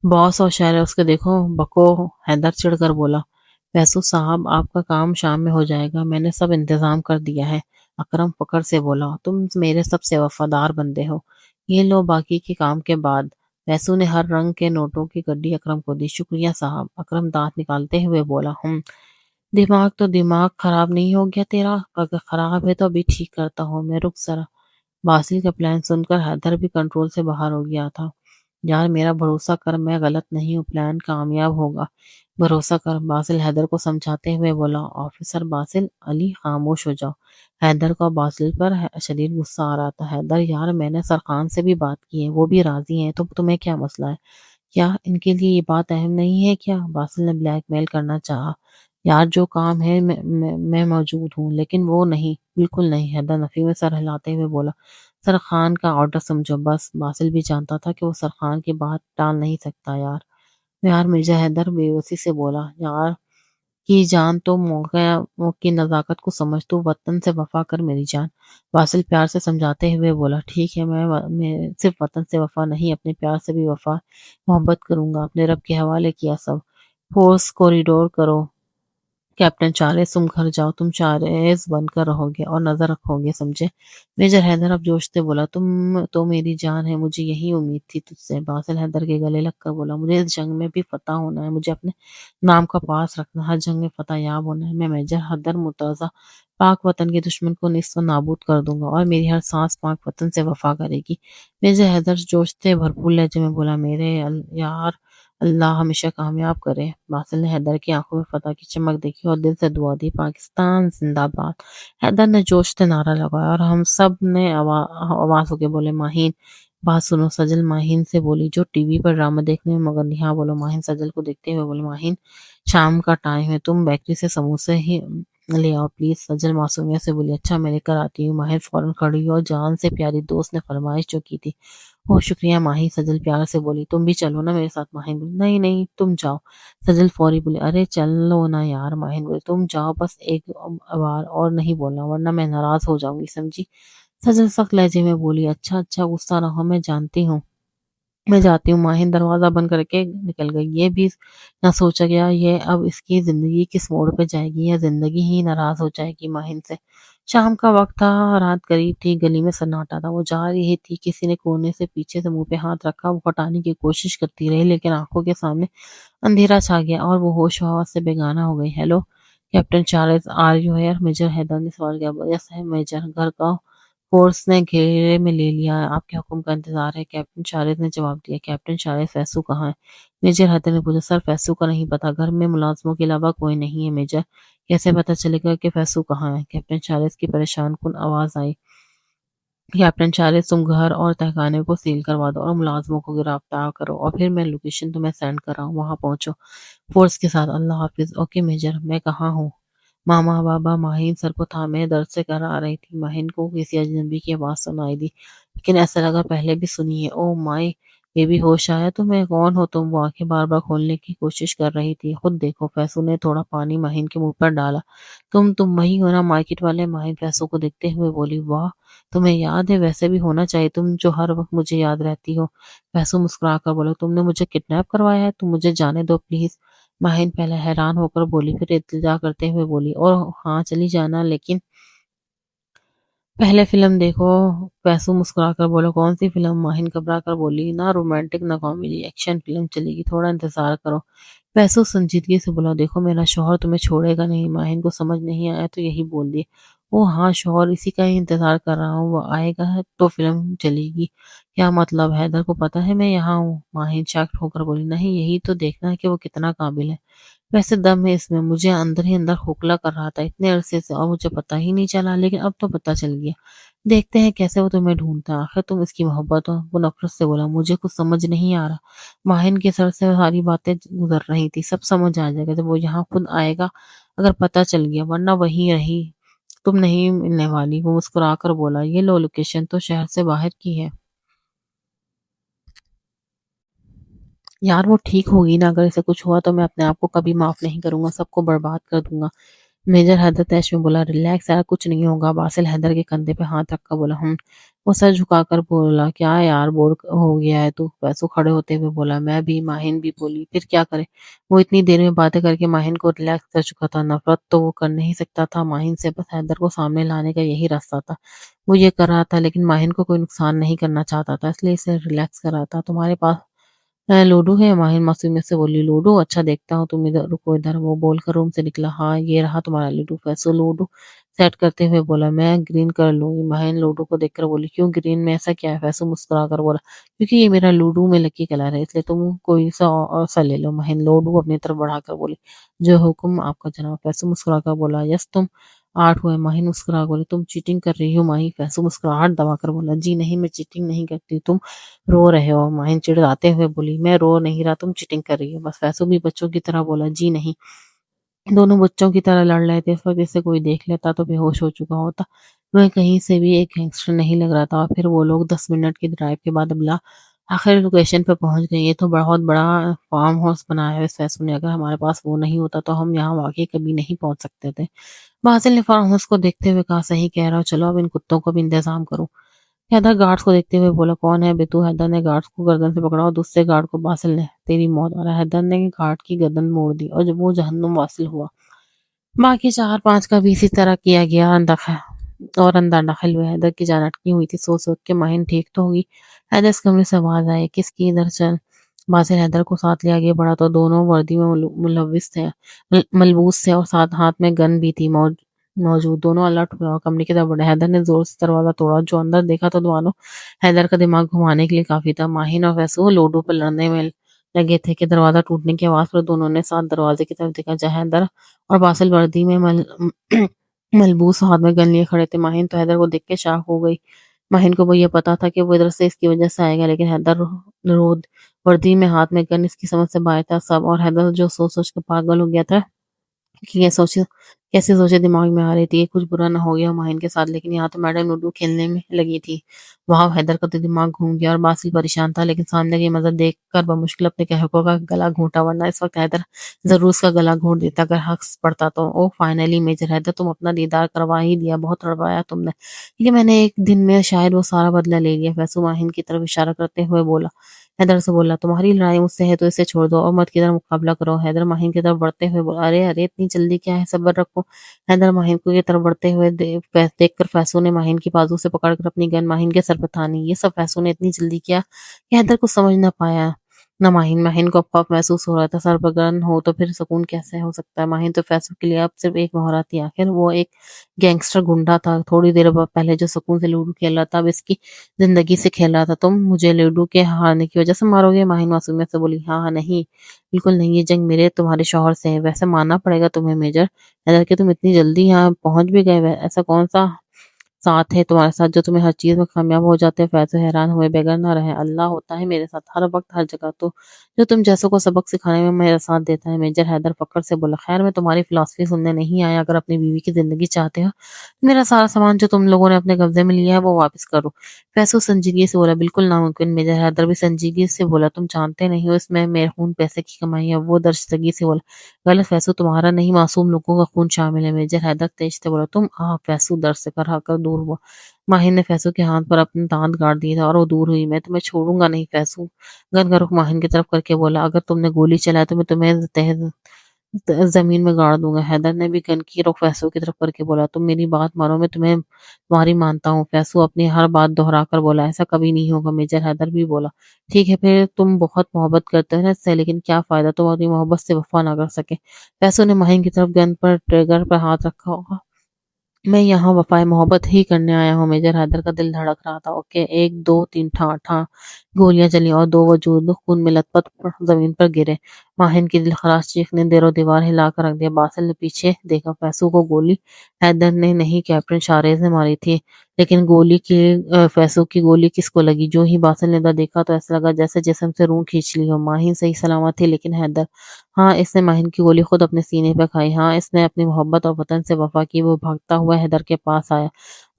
باس اور شہر اس کے دیکھو بکو، حیدر چڑھ کر بولا۔ ویسو صاحب آپ کا کام شام میں ہو جائے گا، میں نے سب انتظام کر دیا ہے۔ اکرم فکر سے بولا تم میرے سب سے وفادار بندے ہو، یہ لو باقی کے کام کے بعد۔ ویسو نے ہر رنگ کے نوٹوں کی گڈی اکرم کو دی۔ شکریہ صاحب۔ اکرم دانت نکالتے ہوئے بولا دماغ تو دماغ خراب نہیں ہو گیا تیرا؟ اگر خراب ہے تو ابھی ٹھیک کرتا ہوں میں، رک ذرا۔ باسل کا پلان سن کر حیدر بھی کنٹرول سے باہر ہو گیا تھا۔ یار میرا بھروسہ کر، میں غلط نہیں ہوں، پلان کامیاب ہوگا، بھروسہ کر، باسل حیدر کو سمجھاتے ہوئے بولا۔ آفیسر باسل علی خاموش ہو جاؤ۔ حیدر کو باسل پر شدید غصہ آ رہا تھا۔ حیدر یار میں نے سرخان سے بھی بات کی ہے، وہ بھی راضی ہیں، تو تمہیں کیا مسئلہ ہے؟ کیا ان کے لیے یہ بات اہم نہیں ہے کیا؟ باسل نے بلیک میل کرنا چاہا۔ یار جو کام ہے میں موجود ہوں، لیکن وہ نہیں، بالکل نہیں۔ حیدر نفی میں سر ہلاتے ہوئے بولا سرخان کا آرڈر سمجھو بس۔ باسل بھی جانتا تھا کہ وہ سرخان کی بات ٹال نہیں سکتا۔ یار میجر حیدر بے بسی سے بولا یار کی جان تو موقع کی نزاکت کو سمجھ، تو وطن سے وفا کر میری جان۔ باسل پیار سے سمجھاتے ہوئے بولا ٹھیک ہے، میں صرف وطن سے وفا نہیں، اپنے پیار سے بھی وفا محبت کروں گا، اپنے رب کے حوالے کیا سب۔ فورس کوریڈور کرو۔ کیپٹن چارلز تم گھر جاؤ، تم چارلز بن کر رہو گے اور نظر رکھو گے، سمجھے؟ میجر حیدر اب جوش سے بولا تم تو میری جان ہے، مجھے یہی امید تھی تجھ سے۔ باسل حیدر کے گلے لگ کر بولا مجھے اس جنگ میں بھی فتح ہونا ہے، مجھے اپنے نام کا پاس رکھنا، ہر جنگ میں فتح یاب ہونا ہے۔ میں میجر حیدر مرتضی پاک وطن کے دشمن کو نیست و نابود کر دوں گا اور میری ہر سانس پاک وطن سے وفا کرے گی۔ میجر حیدر جوش سے بھرپور لہجے میں بولا میرے یار اللہ ہمیشہ کامیاب کرے۔ باسل نے حیدر کی آنکھوں میں فتح کی چمک دیکھی اور دل سے دعا دی پاکستان زندہ باد۔ حیدر نے جوش سے نعرہ لگایا اور ہم سب نے آواز ہو کے بولے ماہین بات سنو۔ سجل ماہین سے بولی جو ٹی وی پر ڈرامہ دیکھنے میں مگن تھی۔ ہاں بولو۔ ماہین سجل کو دیکھتے ہوئے بولے ماہین شام کا ٹائم ہے، تم بیکری سے سموسے ہی لے آؤ پلیز۔ سجل معصومیت سے بولی اچھا میں لے کر آتی ہوں۔ ماہین فوراً کھڑی ہوئی اور جان سے پیاری دوست نے فرمائش جو کی تھی اوہ شکریہ ماہی۔ سجل پیار سے بولی تم بھی چلو نا میرے ساتھ۔ ماہین بولی نہیں نہیں تم جاؤ۔ سجل فوری بولی ارے چلو نا یار۔ ماہین بولی تم جاؤ، بس ایک بار اور نہیں بولنا ورنہ میں ناراض ہو جاؤں گی، سمجھی؟ سجل سخت لہجے میں بولی اچھا اچھا غصہ نہ ہو، میں جانتی ہوں، میں جاتی ہوں۔ ماہین دروازہ بند کر کے نکل گئی۔ یہ بھی نہ سوچا گیا یہ اب اس کی زندگی کس موڑ پہ جائے گی، یا زندگی ہی ناراض ہو جائے گی ماہین سے۔ شام کا وقت تھا، رات قریب تھی، گلی میں سناٹا تھا۔ وہ جا رہی تھی، کسی نے کونے سے پیچھے سے منہ پہ ہاتھ رکھا، وہ ہٹانے کی کوشش کرتی رہی لیکن آنکھوں کے سامنے اندھیرا چھا گیا اور وہ ہوش و حواس سے بیگانہ ہو گئی۔ Hello captain Charles are you here? Major Haider نے سوال کیا۔ یس ہے میجر، گھر کا فورس نے گھیرے میں لے لیا ہے، آپ کے حکم کا انتظار ہے۔ کیپٹن شارد نے جواب دیا۔ کیپٹن شارد، فیصو کہاں ہے؟ میجر حیدر نے پوچھا۔ سر، فیصو کا نہیں پتا، گھر میں ملازموں کے علاوہ کوئی نہیں ہے میجر۔ کیسے پتا چلے گا کہ فیصو کہاں ہے؟ کیپٹن شارد کی پریشان کن آواز آئی۔ کیپٹن شارد، تم گھر اور تہخانے کو سیل کروا دو اور ملازموں کو گرفتار کرو، اور پھر میں لوکیشن تمہیں سینڈ کر رہا ہوں، وہاں پہنچو فورس کے ساتھ۔ اللہ حافظ۔ Okay major. میں کہاں ہوں؟ ماما بابا ماہین سر کو تھامے درد سے کر آ رہی تھی۔ ماہین کو کسی اجنبی کی آواز سنائی دی، لیکن ایسا لگا پہلے بھی سنی ہے۔ او مائی بیبی، ہوش آیا تمہیں؟ کون ہو تم؟ وہ آنکھیں بار بار کھولنے کی کوشش کر رہی تھی۔ خود دیکھو۔ فیصو نے تھوڑا پانی ماہین کے منہ پر ڈالا۔ تم وہی ہو نا مارکیٹ والے؟ ماہین فیصو کو دیکھتے ہوئے بولی۔ واہ، تمہیں یاد ہے؟ ویسے بھی ہونا چاہیے، تم جو ہر وقت مجھے یاد رہتی ہو۔ فیصو مسکرا کر بولا۔ تم نے مجھے کڈنیپ کروایا ہے؟ تم مجھے جانے دو پلیز۔ ماہین پہلے حیران ہو کر بولی، پھر التجا کرتے ہوئے بولی، اور ہاں چلی جانا، لیکن پہلے فلم دیکھو۔ فیصو مسکرا کر بولا۔ کون سی فلم؟ ماہین گھبرا کر بولی۔ نہ رومانٹک نہ کامیڈی، ایکشن فلم چلے گی، تھوڑا انتظار کرو۔ فیصو سنجیدگی سے بولا۔ دیکھو میرا شوہر تمہیں چھوڑے گا نہیں۔ ماہین کو سمجھ نہیں آیا تو یہی بول دی۔ او ہاں، شوہر اسی کا ہی انتظار کر رہا ہوں، وہ آئے گا تو فلم چلے گی۔ کیا مطلب؟ حیدر کو پتا ہے میں یہاں ہوں؟ ماہین شاکڈ ہو کر بولی۔ نہیں، یہی تو دیکھنا ہے کہ وہ کتنا قابل ہے۔ ویسے دم ہے اس میں، مجھے اندر ہی اندر کھوکھلا کر رہا تھا اتنے عرصے سے، اور مجھے پتا ہی نہیں چلا، لیکن اب تو پتا چل گیا۔ دیکھتے ہیں کیسے وہ تمہیں ڈھونڈتا ہے، آخر تم اس کی محبت ہو۔ وہ نفرت سے بولا۔ مجھے کچھ سمجھ نہیں آ رہا۔ ماہین کے سر سے ساری باتیں گزر رہی تھی۔ سب سمجھ آ جائے گا جب وہ یہاں خود آئے گا، اگر پتا چل گیا، ورنہ وہی رہی، تم نہیں ملنے والی۔ وہ مسکرا کر بولا۔ یہ لو لوکیشن، تو شہر سے باہر کی ہے۔ یار وہ ٹھیک ہوگی نا، اگر اسے کچھ ہوا تو میں اپنے آپ کو کبھی معاف نہیں کروں گا، سب کو برباد کر دوں گا۔ میجر حیدر تیش میں بولا۔ ریلیکس یار، کچھ نہیں ہوگا۔ باسل حیدر کے کندھے پہ ہاتھ رکھ کر بولا۔ وہ سر جھکا کر بولا۔ کیا یار، بور ہو گیا ہے تو؟ پیسو کھڑے ہوتے ہوئے بولا۔ میں بھی۔ ماہین بھی بولی۔ پھر کیا کرے؟ وہ اتنی دیر میں باتیں کر کے ماہین کو ریلیکس کر چکا تھا، نفرت تو وہ کر نہیں سکتا تھا ماہین سے، بس حیدر کو سامنے لانے کا یہی راستہ تھا۔ وہ یہ کر رہا تھا لیکن ماہین کو کوئی نقصان نہیں کرنا چاہتا تھا، اس لیے اسے ریلیکس کر رہا تھا۔ تمہارے پاس لوڈو ہے؟ ماہر معصومیت سے بولی۔ لوڈو؟ اچھا دیکھتا ہوں، تم ادھر رکو ادھر۔ وہ بول کر روم سے نکلا۔ ہاں یہ رہا تمہارا لوڈو۔ فیصل لوڈو سیٹ کرتے ہوئے بولا۔ میں گرین کر لوں گی۔ ماہر لوڈو کو دیکھ کر بولی۔ کیوں گرین میں ایسا کیا ہے؟ فیصل مسکرا کر بولا۔ کیونکہ یہ میرا لوڈو میں لکی کلر ہے، اس لیے تم کوئی سا اور سا لے لو۔ ماہر لوڈو اپنی طرف بڑھا کر بولی۔ جو حکم آپ کا جناب۔ فیصل مسکرا کر بولا۔ یس تم 8 ہوئے۔ ماہر مسکرا کر بولی۔ تم چیٹنگ کر رہی ہو ماہی؟ فیصل مسکراہٹ دبا کر بولا۔ جی نہیں، میں چیٹنگ نہیں کرتی، تم رو رہے ہو۔ ماہین چڑھاتے ہوئے بولی۔ میں رو نہیں رہا، تم چیٹنگ کر رہی ہو بس۔ فیصل بھی بچوں کی طرح بولا۔ جی نہیں۔ دونوں بچوں کی طرح لڑ رہے تھے، اس وقت اسے کوئی دیکھ لیتا تو بے ہوش ہو چکا ہوتا۔ وہ کہیں سے بھی ایک گینگسٹر نہیں لگ رہا تھا۔ اور پھر وہ لوگ 10 منٹ کی ڈرائیو کے بعد ابلا آخر لوکیشن پہ پہنچ گئے۔ یہ تو بہت بڑا فارم ہاؤس بنایا ہے اس فیصل نے، اگر ہمارے پاس وہ نہیں ہوتا تو ہم یہاں واقعی کبھی نہیں پہنچ سکتے تھے۔ باسل نے فارم ہاؤس کو دیکھتے ہوئے کہا۔ صحیح کہہ رہا ہو، چلو اب ان کتوں کو بھی انتظام کرو۔ حیدر گارڈز کو دیکھتے ہوئے بولا۔ کون ہے بتو؟ حیدر نے گارڈز کو گردن سے پکڑا اور دوسرے گارڈ کو باسل نے۔ تیری موت والا۔ حیدر نے گارڈ کی گردن موڑ دی اور جب وہ جہنم واصل ہوا۔ باقی 4 5 کا بھی اسی طرح کیا گیا اور اندر داخل ہوئے۔ حیدر کی جان اٹکی ہوئی تھی، سوچ سوچ کے ماہین ٹھیک تو ہوگی۔ حیدر اس کمرے سے آواز آئی۔ کس کی؟ ادھر چل۔ باسل حیدر کو ساتھ لے آگے بڑھا تو دونوں وردی میں ملبوس تھے اور ساتھ ہاتھ میں گن بھی تھی موجود۔ دونوں الرٹ ہوئے اور کمرے کی طرف بڑھے۔ حیدر نے زور سے دروازہ توڑا، جو اندر دیکھا تو دونوں حیدر کا دماغ گھمانے کے لیے کافی تھا۔ ماہین اور فیصل لوڈو پر لڑنے میں لگے تھے کہ دروازہ ٹوٹنے کی آواز پر دونوں نے ساتھ دروازے کی طرف دیکھا، جہاں حیدر اور باسل وردی میں ملبوس ہاتھ میں گن لیے کھڑے تھے۔ ماہین تو حیدر کو دیکھ کے شاک ہو گئی۔ ماہین کو وہ یہ پتا تھا کہ وہ ادھر سے اس کی وجہ سے آئے گا، لیکن حیدر رود وردی میں ہاتھ میں گن اس کی سمجھ سے باہر تھا سب، اور حیدر جو سوچ سوچ کے پاگل ہو گیا تھا کہ یہ سوچ کیسے سوچے دماغ میں آ رہی تھی، یہ کچھ برا نہ ہو گیا ماہین کے ساتھ، لیکن یہاں تو میڈم لوڈو کھیلنے میں لگی تھی۔ وہاں حیدر کا تو دماغ گھوم گیا اور باسل پریشان تھا، لیکن سامنے کی منظر دیکھ کر بمشکل اپنے کہہکوں کا گلا گھونٹا، ورنہ اس وقت حیدر ضرور اس کا گلا گھونٹ دیتا اگر حق پڑتا تو۔ او فائنلی میجر حیدر، تم اپنا دیدار کروا ہی دیا، بہت تڑپایا تم نے، لیکن میں نے ایک دن میں شاید وہ سارا بدلہ لے لیا۔ فیصل ماہین کی طرف اشارہ کرتے ہوئے بولا۔ حیدر سے بولا۔ تمہاری لڑائی مجھ سے ہے تو اسے چھوڑ دو اور مت کی طرف مقابلہ کرو۔ حیدر ماہین کی طرف بڑھتے ہوئے بولا۔ ارے ارے، اتنی جلدی کیا ہے، صبر رکھو۔ حیدر ماہین کو کی طرف بڑھتے ہوئے دیکھ کر فیصل نے ماہین کی بازو سے پکڑ کر اپنی گن ماہین کے سر پہ تھانی۔ یہ سب فیصل نے اتنی جلدی کیا کہ حیدر کو سمجھ نہ پایا۔ نہ ماہین ماہین کو اب خوف محسوس ہو رہا تھا، سرگرم ہو تو پھر سکون کیسے ہو سکتا ہے؟ ماہین تو فیصل کے لیے اب صرف ایک مہارت تھی، آخر وہ ایک گینگسٹر گنڈا تھا، تھوڑی دیر پہلے جو سکون سے لوڈو کھیل رہا تھا اب اس کی زندگی سے کھیل رہا تھا۔ تم مجھے لوڈو کے ہارنے کی وجہ سے مارو گے؟ ماہین معصومیت سے بولی۔ ہاں ہاں نہیں، بالکل نہیں، یہ جنگ میرے تمہارے شوہر سے ہے۔ ویسے ماننا پڑے گا تمہیں میجر حیدر کہ تم اتنی جلدی یہاں پہنچ بھی گئے، ایسا کون سا ساتھ ہے تمہارے ساتھ جو تمہیں ہر چیز میں کامیاب ہو جاتے ہیں؟ فیض حیران ہوئے بغیر نہ رہے۔ اللہ ہوتا ہے میرے ساتھ ہر وقت ہر جگہ، تو جو تم جیسوں کو سبق سکھانے میں میرا ساتھ دیتا ہے۔ میجر حیدر فخر سے بولا۔ خیر میں تمہاری فلسفی سننے نہیں آیا، اگر اپنی بیوی کی زندگی چاہتے ہو میرا سارا سامان جو تم لوگوں نے اپنے قبضے میں لیا ہے وہ واپس کرو۔ فیصل سنجیدگی سے بولا۔ بالکل ناممکن۔ میجر حیدر بھی سنجیدگی سے بولا۔ تم جانتے نہیں ہو اس میں میرے خون پیسے کی کمائی ہے۔ وہ درشتگی سے بولا۔ غلط فیصل تمہارا نہیں، معصوم لوگوں کا خون شامل ہے۔ میجر حیدر تیز سے بولا۔ تم فیصل در سے کر کر دور ہوا۔ ماہر نے فیصل کے ہاتھ پر اپنے دانت گاڑ دیے تھے اور وہ دور ہوئی۔ میں تمہیں چھوڑوں گا نہیں فیصل، گن کا رخ ماہر کی طرف کر کے بولا۔ اگر تم نے گولی چلائی تو میں تمہیں زمین میں گاڑ دوں گا۔ حیدر نے بھی گن کی رخ فیصل کی طرف کر کے بولا۔ تم میری بات مانو، میں تمہاری مانتا ہوں۔ فیصل اپنی ہر بات دہرا کر بولا۔ ایسا کبھی نہیں ہوگا۔ میجر حیدر بھی بولا۔ ٹھیک ہے پھر تم بہت محبت کرتے ہو نا اس سے، لیکن کیا فائدہ تم اپنی محبت سے وفا نہ کر سکے؟ فیصل نے ماہر کی طرف گن پر ٹریگر پر ہاتھ رکھا ہوگا۔ میں یہاں وفائے محبت ہی کرنے آیا ہوں۔ میجر حیدر کا دل دھڑک رہا تھا۔ اوکے، 1 2 3 ٹھا ٹھا گولیاں چلی اور دو وجود خون میں لت پت زمین پر گرے۔ ماہن کی دل خراش چیخ نے دیر و دیوار ہلا کر رکھ دیا۔ باسل نے پیچھے دیکھا۔ فیصل کو گولی حیدر نے نہیں، کیپٹن شاریز نے ماری تھی، لیکن فیصل کی گولی کس کو لگی؟ جو ہی باسل نے دیکھا تو ایسا لگا جیسے جسم سے روح کھینچ لی ہو۔ ماہن صحیح سلامت تھی، لیکن حیدر؟ ہاں، اس نے ماہن کی گولی خود اپنے سینے پہ کھائی۔ ہاں، اس نے اپنی محبت اور وطن سے وفا کی۔ وہ بھاگتا ہوا حیدر کے پاس آیا۔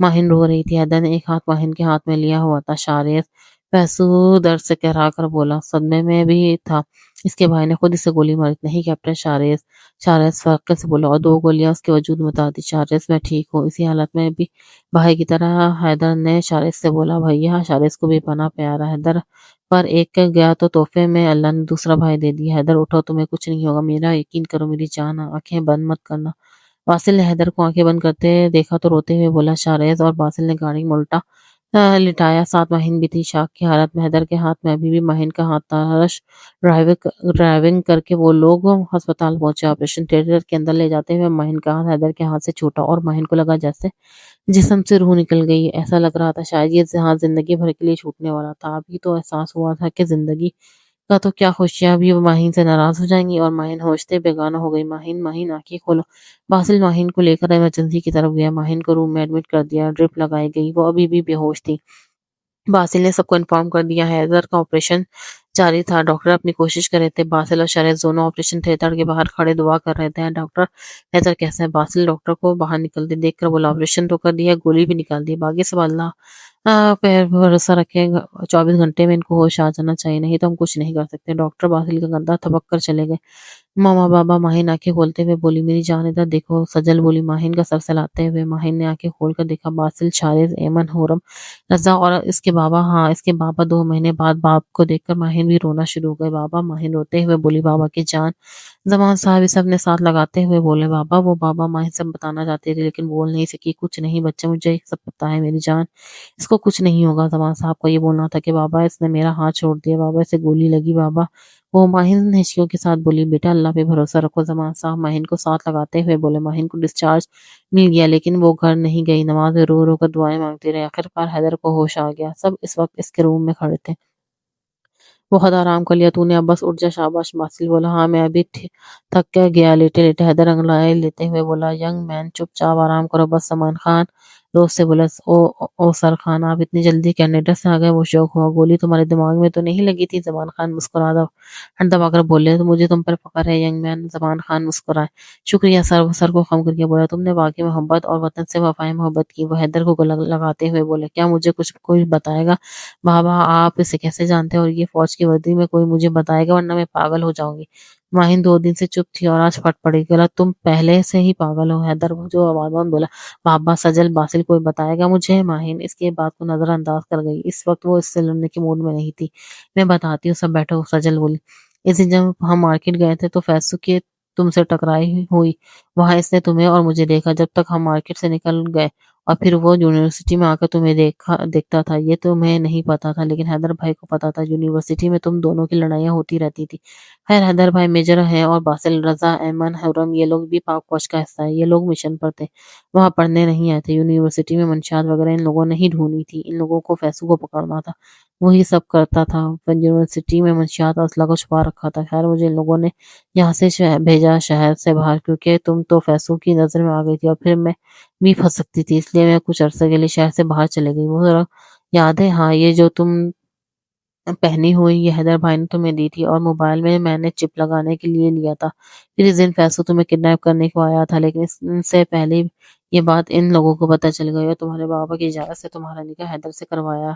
ماہن رو رہی تھی۔ حیدر نے ایک ہاتھ ماہن کے ہاتھ میں لیا ہوا تھا۔ شاریز، فیصل درد سے کہرا کر بولا۔ صدمے میں بھی تھا، اس کے بھائی نے خود اسے گولی ماری تھی۔ نہیں کیپٹن شاریز، شاریز فرق سے بولا، اور 2 گولیاں اس کے وجود میں بتا دی۔ شاریز، میں ٹھیک ہوں، اسی حالت میں بھی بھائی کی طرح۔ حیدر نے شاریز سے بولا۔ بھیا، شاریز کو بے پناہ پیارا حیدر پر ایک گیا تو تحفے میں اللہ نے دوسرا بھائی دے دیا۔ حیدر اٹھو، تمہیں کچھ نہیں ہوگا، میرا یقین کرو، میری جان، آنکھیں بند مت کرنا۔ باسل نے حیدر کو آنکھیں بند کرتے دیکھا تو روتے ہوئے بولا۔ شاریز، اور باسل نے گاڑی میں الٹا لٹایا۔ ساتھ ماہن بھی تھی، شاک کی حالت میں۔ حیدر کے ہاتھ میں ابھی بھی ماہن کا ہاتھ تھا۔ رش ڈرائیونگ کر کے وہ لوگ ہسپتال پہنچے۔ آپریشن تھیٹر کے اندر لے جاتے ہوئے ماہن کا ہاتھ حیدر کے ہاتھ سے چھوٹا اور ماہن کو لگا جیسے جسم سے روح نکل گئی۔ ایسا لگ رہا تھا شاید یہ ہاتھ زندگی بھر کے لیے چھوٹنے والا تھا۔ ابھی تو احساس ہوا تھا کہ زندگی کا تو کیا خوشیاں بھی وہ ماہین سے ناراض ہو جائیں گی، اور ماہین ہوشتے بیگانہ ہو گئی۔ ماہین، ماہین آنکھیں کھولو۔ باسل ماہین کو لے کر ایمرجنسی کی طرف گیا۔ ماہین کو روم میں ایڈمٹ کر دیا، ڈرپ لگائی گئی، وہ ابھی بھی بے ہوش تھی۔ باسل نے سب کو انفارم کر دیا۔ حیدر کا آپریشن جاری تھا، ڈاکٹر اپنی کوشش کر رہے تھے۔ باسل اور شاریز دونوں آپریشن تھیٹر کے باہر کھڑے دعا کر رہے تھے۔ ڈاکٹر، حیدر کیسا ہے؟ باسل ڈاکٹر کو باہر نکلتے دیکھ کر بولا۔ آپریشن تو کر دیا، گولی بھی نکال دی، باقی سب اللہ پہ بھروسہ رکھے، 24 گھنٹے میں ان کو ہوش آ جانا چاہیے، نہیں تو ہم کچھ نہیں کر سکتے۔ ڈاکٹر باسل کا گندا تھپک کر چلے گئے۔ ماما بابا، ماہین آنکھیں کھولتے ہوئے بولی۔ میری جان ادھر دیکھو، سجل بولی۔ ماہین کا سر سلاتے ہوئے ماہین نے آنکھیں کھول کر دیکھا۔ باسل، شاریز، ایمن، حورم، رضا اور اس کے بابا۔ ہاں، اس کے بابا۔ 2 مہینے بعد باپ کو دیکھ کر ماہین بھی رونا شروع ہو گئے۔ بابا، ماہین روتے ہوئے بولی۔ بابا کی جان، زمان صاحب اسے اپنے ساتھ لگاتے ہوئے بولے۔ بابا، وہ بابا ماہین سب بتانا چاہتی تھی لیکن بول نہیں سکی۔ کچھ نہیں بچہ، مجھے سب پتا ہے میری جان، اس کو کچھ نہیں ہوگا۔ زمان صاحب کو یہ بولنا تھا کہ بابا اس نے میرا ہاتھ چھوڑ دیا، بابا اسے گولی لگی بابا۔ وہ ماہین ہچکیوں کے ساتھ بولی۔ بیٹا اللہ پہ بھروسہ رکھو۔ زمان صاحب ماہین کو ساتھ لگاتے ہوئے بولے۔ ماہین کو ڈسچارج مل گیا لیکن وہ گھر نہیں گئی، نماز رو رو کر دعائیں مانگتی رہی۔ آخرکار حیدر کو ہوش آ گیا۔ سب اس وقت اس کے روم میں کھڑے تھے۔ بہت آرام کر لیا تو نے؟ اب بس اٹھ جا، شاباش۔ باسل بولا۔ ہاں، میں ابھی تھک کے گیا لیٹے لیٹے۔ حیدر انگڑائے لیتے ہوئے بولا۔ ینگ مین، چپ چاپ آرام کرو بس۔ زمان خان روز سے بولا۔ او سر خان، آپ اتنی جلدی کینیڈا سے آ گئے؟ وہ شوق ہوا۔ گولی تمہارے دماغ میں تو نہیں لگی تھی؟ زمان خان مسکرا ہٹ دبا کر بولے۔ تو مجھے تم پر فخر ہے ینگ مین۔ زمان خان مسکرائے۔ شکریہ سر۔ وہ سر کو خم کر کے بولا۔ تم نے واقعی محبت اور وطن سے وفائے محبت کی۔ وہ حیدر کو گلا لگاتے ہوئے بولے۔ کیا مجھے کوئی بتائے گا؟ بابا، آپ اسے کیسے جانتے ہیں؟ اور یہ فوج کی وردی میں کوئی مجھے بتائے گا ورنہ میں پاگل ہو جاؤں گی۔ ماہین 2 دن سے چپ تھی اور آج پھٹ پڑی۔ غلط، تم پہلے سے ہی پاگل ہو۔ حیدر جو آواز بند بولا۔ بابا، سجل، باسل کوئی بتائے گا مجھے؟ ماہین اس کی بات کو نظر انداز کر گئی۔ اس وقت وہ اس سے لڑنے کے موڈ میں نہیں تھی۔ میں بتاتی ہوں، سب بیٹھو، سجل بولی۔ اس دن جب ہم مارکیٹ گئے تھے تو فیصل کے تم سے ٹکرائی ہوئی وہاں اس نے تمہیں اور مجھے دیکھا جب تک ہم مارکیٹ سے نکل گئے، اور پھر وہ یونیورسٹی میں آ کر تمہیں دیکھتا تھا۔ یہ تمہیں نہیں پتا تھا لیکن حیدر بھائی کو پتا تھا۔ یونیورسٹی میں تم دونوں کی لڑائیاں ہوتی رہتی تھی۔ خیر حیدر بھائی میجر ہیں اور باسل، رضا، ایمن، حرم یہ لوگ بھی پاک فوج کا حصہ ہے۔ یہ لوگ مشن پر تھے، وہاں پڑھنے نہیں آئے تھے۔ یونیورسٹی میں منشیات وغیرہ ان لوگوں نے ہی ڈھونڈی تھی، ان لوگوں کو فیصو کو پکڑنا تھا، وہی سب کرتا تھا۔ یونیورسٹی میں منشیات اور اسلحہ کو چھپا رکھا تھا۔ خیر مجھے ان لوگوں نے یہاں سے بھیجا شہر سے باہر، کیونکہ تم تو فیصو کی نظر میں آ گئی تھی اور پھر میں بھی پھنس سکتی تھی، اس لیے میں کچھ عرصے کے لیے شہر سے باہر چلے گئی۔ وہ ذرا یاد ہے؟ ہاں، یہ جو تم پہنی ہوئی یہ حیدر بھائی نے تمہیں دی تھی، اور موبائل میں نے چپ لگانے کے لیے لیا تھا۔ پھر اس دن فیصل تمہیں کڈنیپ کرنے کو آیا تھا، لیکن ان سے پہلے یہ بات ان لوگوں کو پتہ چل گئی اور تمہارے بابا کی اجازت سے تمہارا نکاح حیدر سے کروایا۔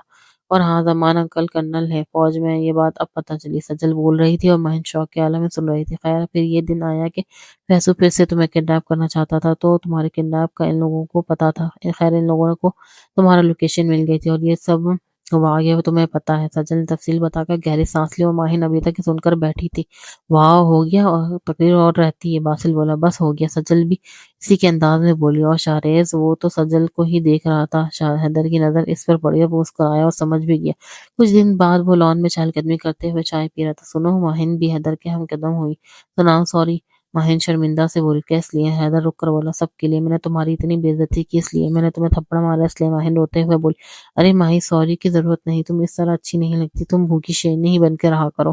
اور ہاں، زمان انکل کرنل ہے فوج میں، یہ بات اب پتہ چلی۔ سجل بول رہی تھی اور مہن شوق کے عالم میں سن رہی تھی۔ خیر پھر یہ دن آیا کہ فیصل پھر سے تمہیں کڈنیپ کرنا چاہتا تھا، تو تمہارے کڈنیپ کا ان لوگوں کو پتا تھا۔ خیر ان لوگوں کو تمہارا لوکیشن مل گئی تھی اور یہ سب ہوا یہ تمہیں پتا ہے۔ سجل نے تفصیل بتا کر گہری سانس لی اور ماہین ابھی تک سن کر بیٹھی تھی۔ واہ، ہو گیا؟ اور تقریر اور رہتی ہے؟ باسل بولا۔ بس ہو گیا، سجل بھی اسی کے انداز میں بولی۔ اور شاہریز وہ تو سجل کو ہی دیکھ رہا تھا۔ حیدر کی نظر اس پر پڑی اور وہ مسکرایا اور سمجھ بھی گیا۔ کچھ دن بعد وہ لان میں چہل قدمی کرتے ہوئے چائے پی رہا تھا۔ سنو، ماہین بھی حیدر کے ہم قدم ہوئی۔ سناؤ۔ سوری، ماہین شرمندہ سے بولی۔ کس لیے؟ حیدر رک کر بولا۔ سب کے لیے، میں نے تمہاری اتنی بے عزتی کی اس لیے، میں نے تمہیں تھپڑ مارا اس لیے۔ ماہین روتے ہوئے بولی۔ ارے ماہی، سوری کی ضرورت نہیں، تم اس طرح اچھی نہیں لگتی، تم بھوکی شیرنی ہی بن کے رہا کرو۔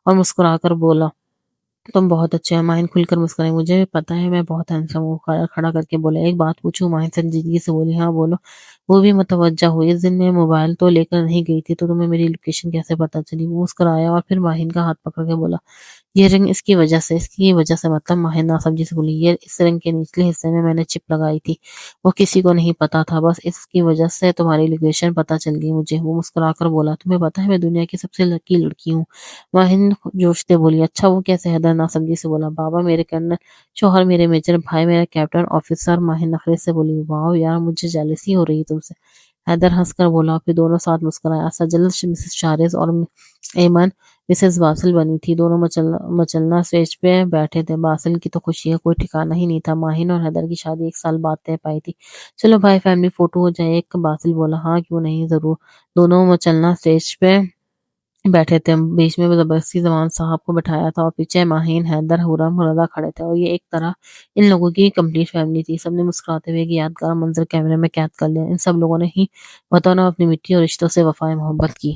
اور مسکرا کر بولا۔ تم بہت اچھے ہیں۔ ماہین کھل کر مسکرائی۔ مجھے پتا ہے میں بہت ہینڈسم ہوں۔ کھڑا کر کے بولا۔ ایک بات پوچھوں؟ ماہین سنجیدگی سے بولی۔ ہاں بولو۔ وہ بھی متوجہ ہوئی۔ اس دن میں موبائل تو لے کر نہیں گئی تھی، تو تمہیں میری لوکیشن کیسے پتا چلی؟ وہ مسکرایا اور پھر ماہین کا ہاتھ پکڑ کے بولا۔ یہ رنگ اس کی وجہ سے۔ اس کی وجہ سے مطلب؟ ماہین ناسمجھی سے بولی۔ یہ اس رنگ کے نچلے حصے میں نے چپ لگائی تھی، وہ کسی کو نہیں پتا تھا، بس اس کی وجہ سے تمہاری لوکیشن پتا چل گئی مجھے۔ وہ مسکرا کر بولا۔ تمہیں پتا ہے میں دنیا کی سب سے لکی لڑکی ہوں؟ ماہین جوشتے بولی۔ اچھا وہ کیسے؟ حیدر ناسمجھی سے بولا۔ بابا میرے کرنل، شوہر میرے میجر، بھائی میرا کیپٹن آفیسر۔ ماہین نخرے سے بولی۔ واو یار، مجھے جیلسی ہو رہی ہے تم سے۔ حیدر ہنس کر بولا، پھر دونوں ساتھ مسکرایا۔ سجل مسز شارز اور ایمن مسز باسل بنی تھی، دونوں مچلنا اسٹیج پہ بیٹھے تھے۔ باسل کی تو خوشی کا کوئی ٹھکانہ ہی نہیں تھا۔ ماہین اور حیدر کی شادی 1 سال بعد طے پائی تھی۔ چلو بھائی فیملی فوٹو ہو جائے ایک؟ باسل بولا۔ ہاں کیوں نہیں، ضرور۔ دونوں مچلنا اسٹیج پہ بیٹھے تھے، بیچ میں زبردستی زمان صاحب کو بٹھایا تھا اور پیچھے ماہین، حیدر، حرم، رضا کھڑے تھے، اور یہ ایک طرح ان لوگوں کی کمپلیٹ فیملی تھی۔ سب نے مسکراتے ہوئے ایک یادگار منظر کیمرے میں قید کر لیا۔ ان سب لوگوں نے ہی وطن اور اپنی مٹی اور رشتوں سے وفا محبت کی۔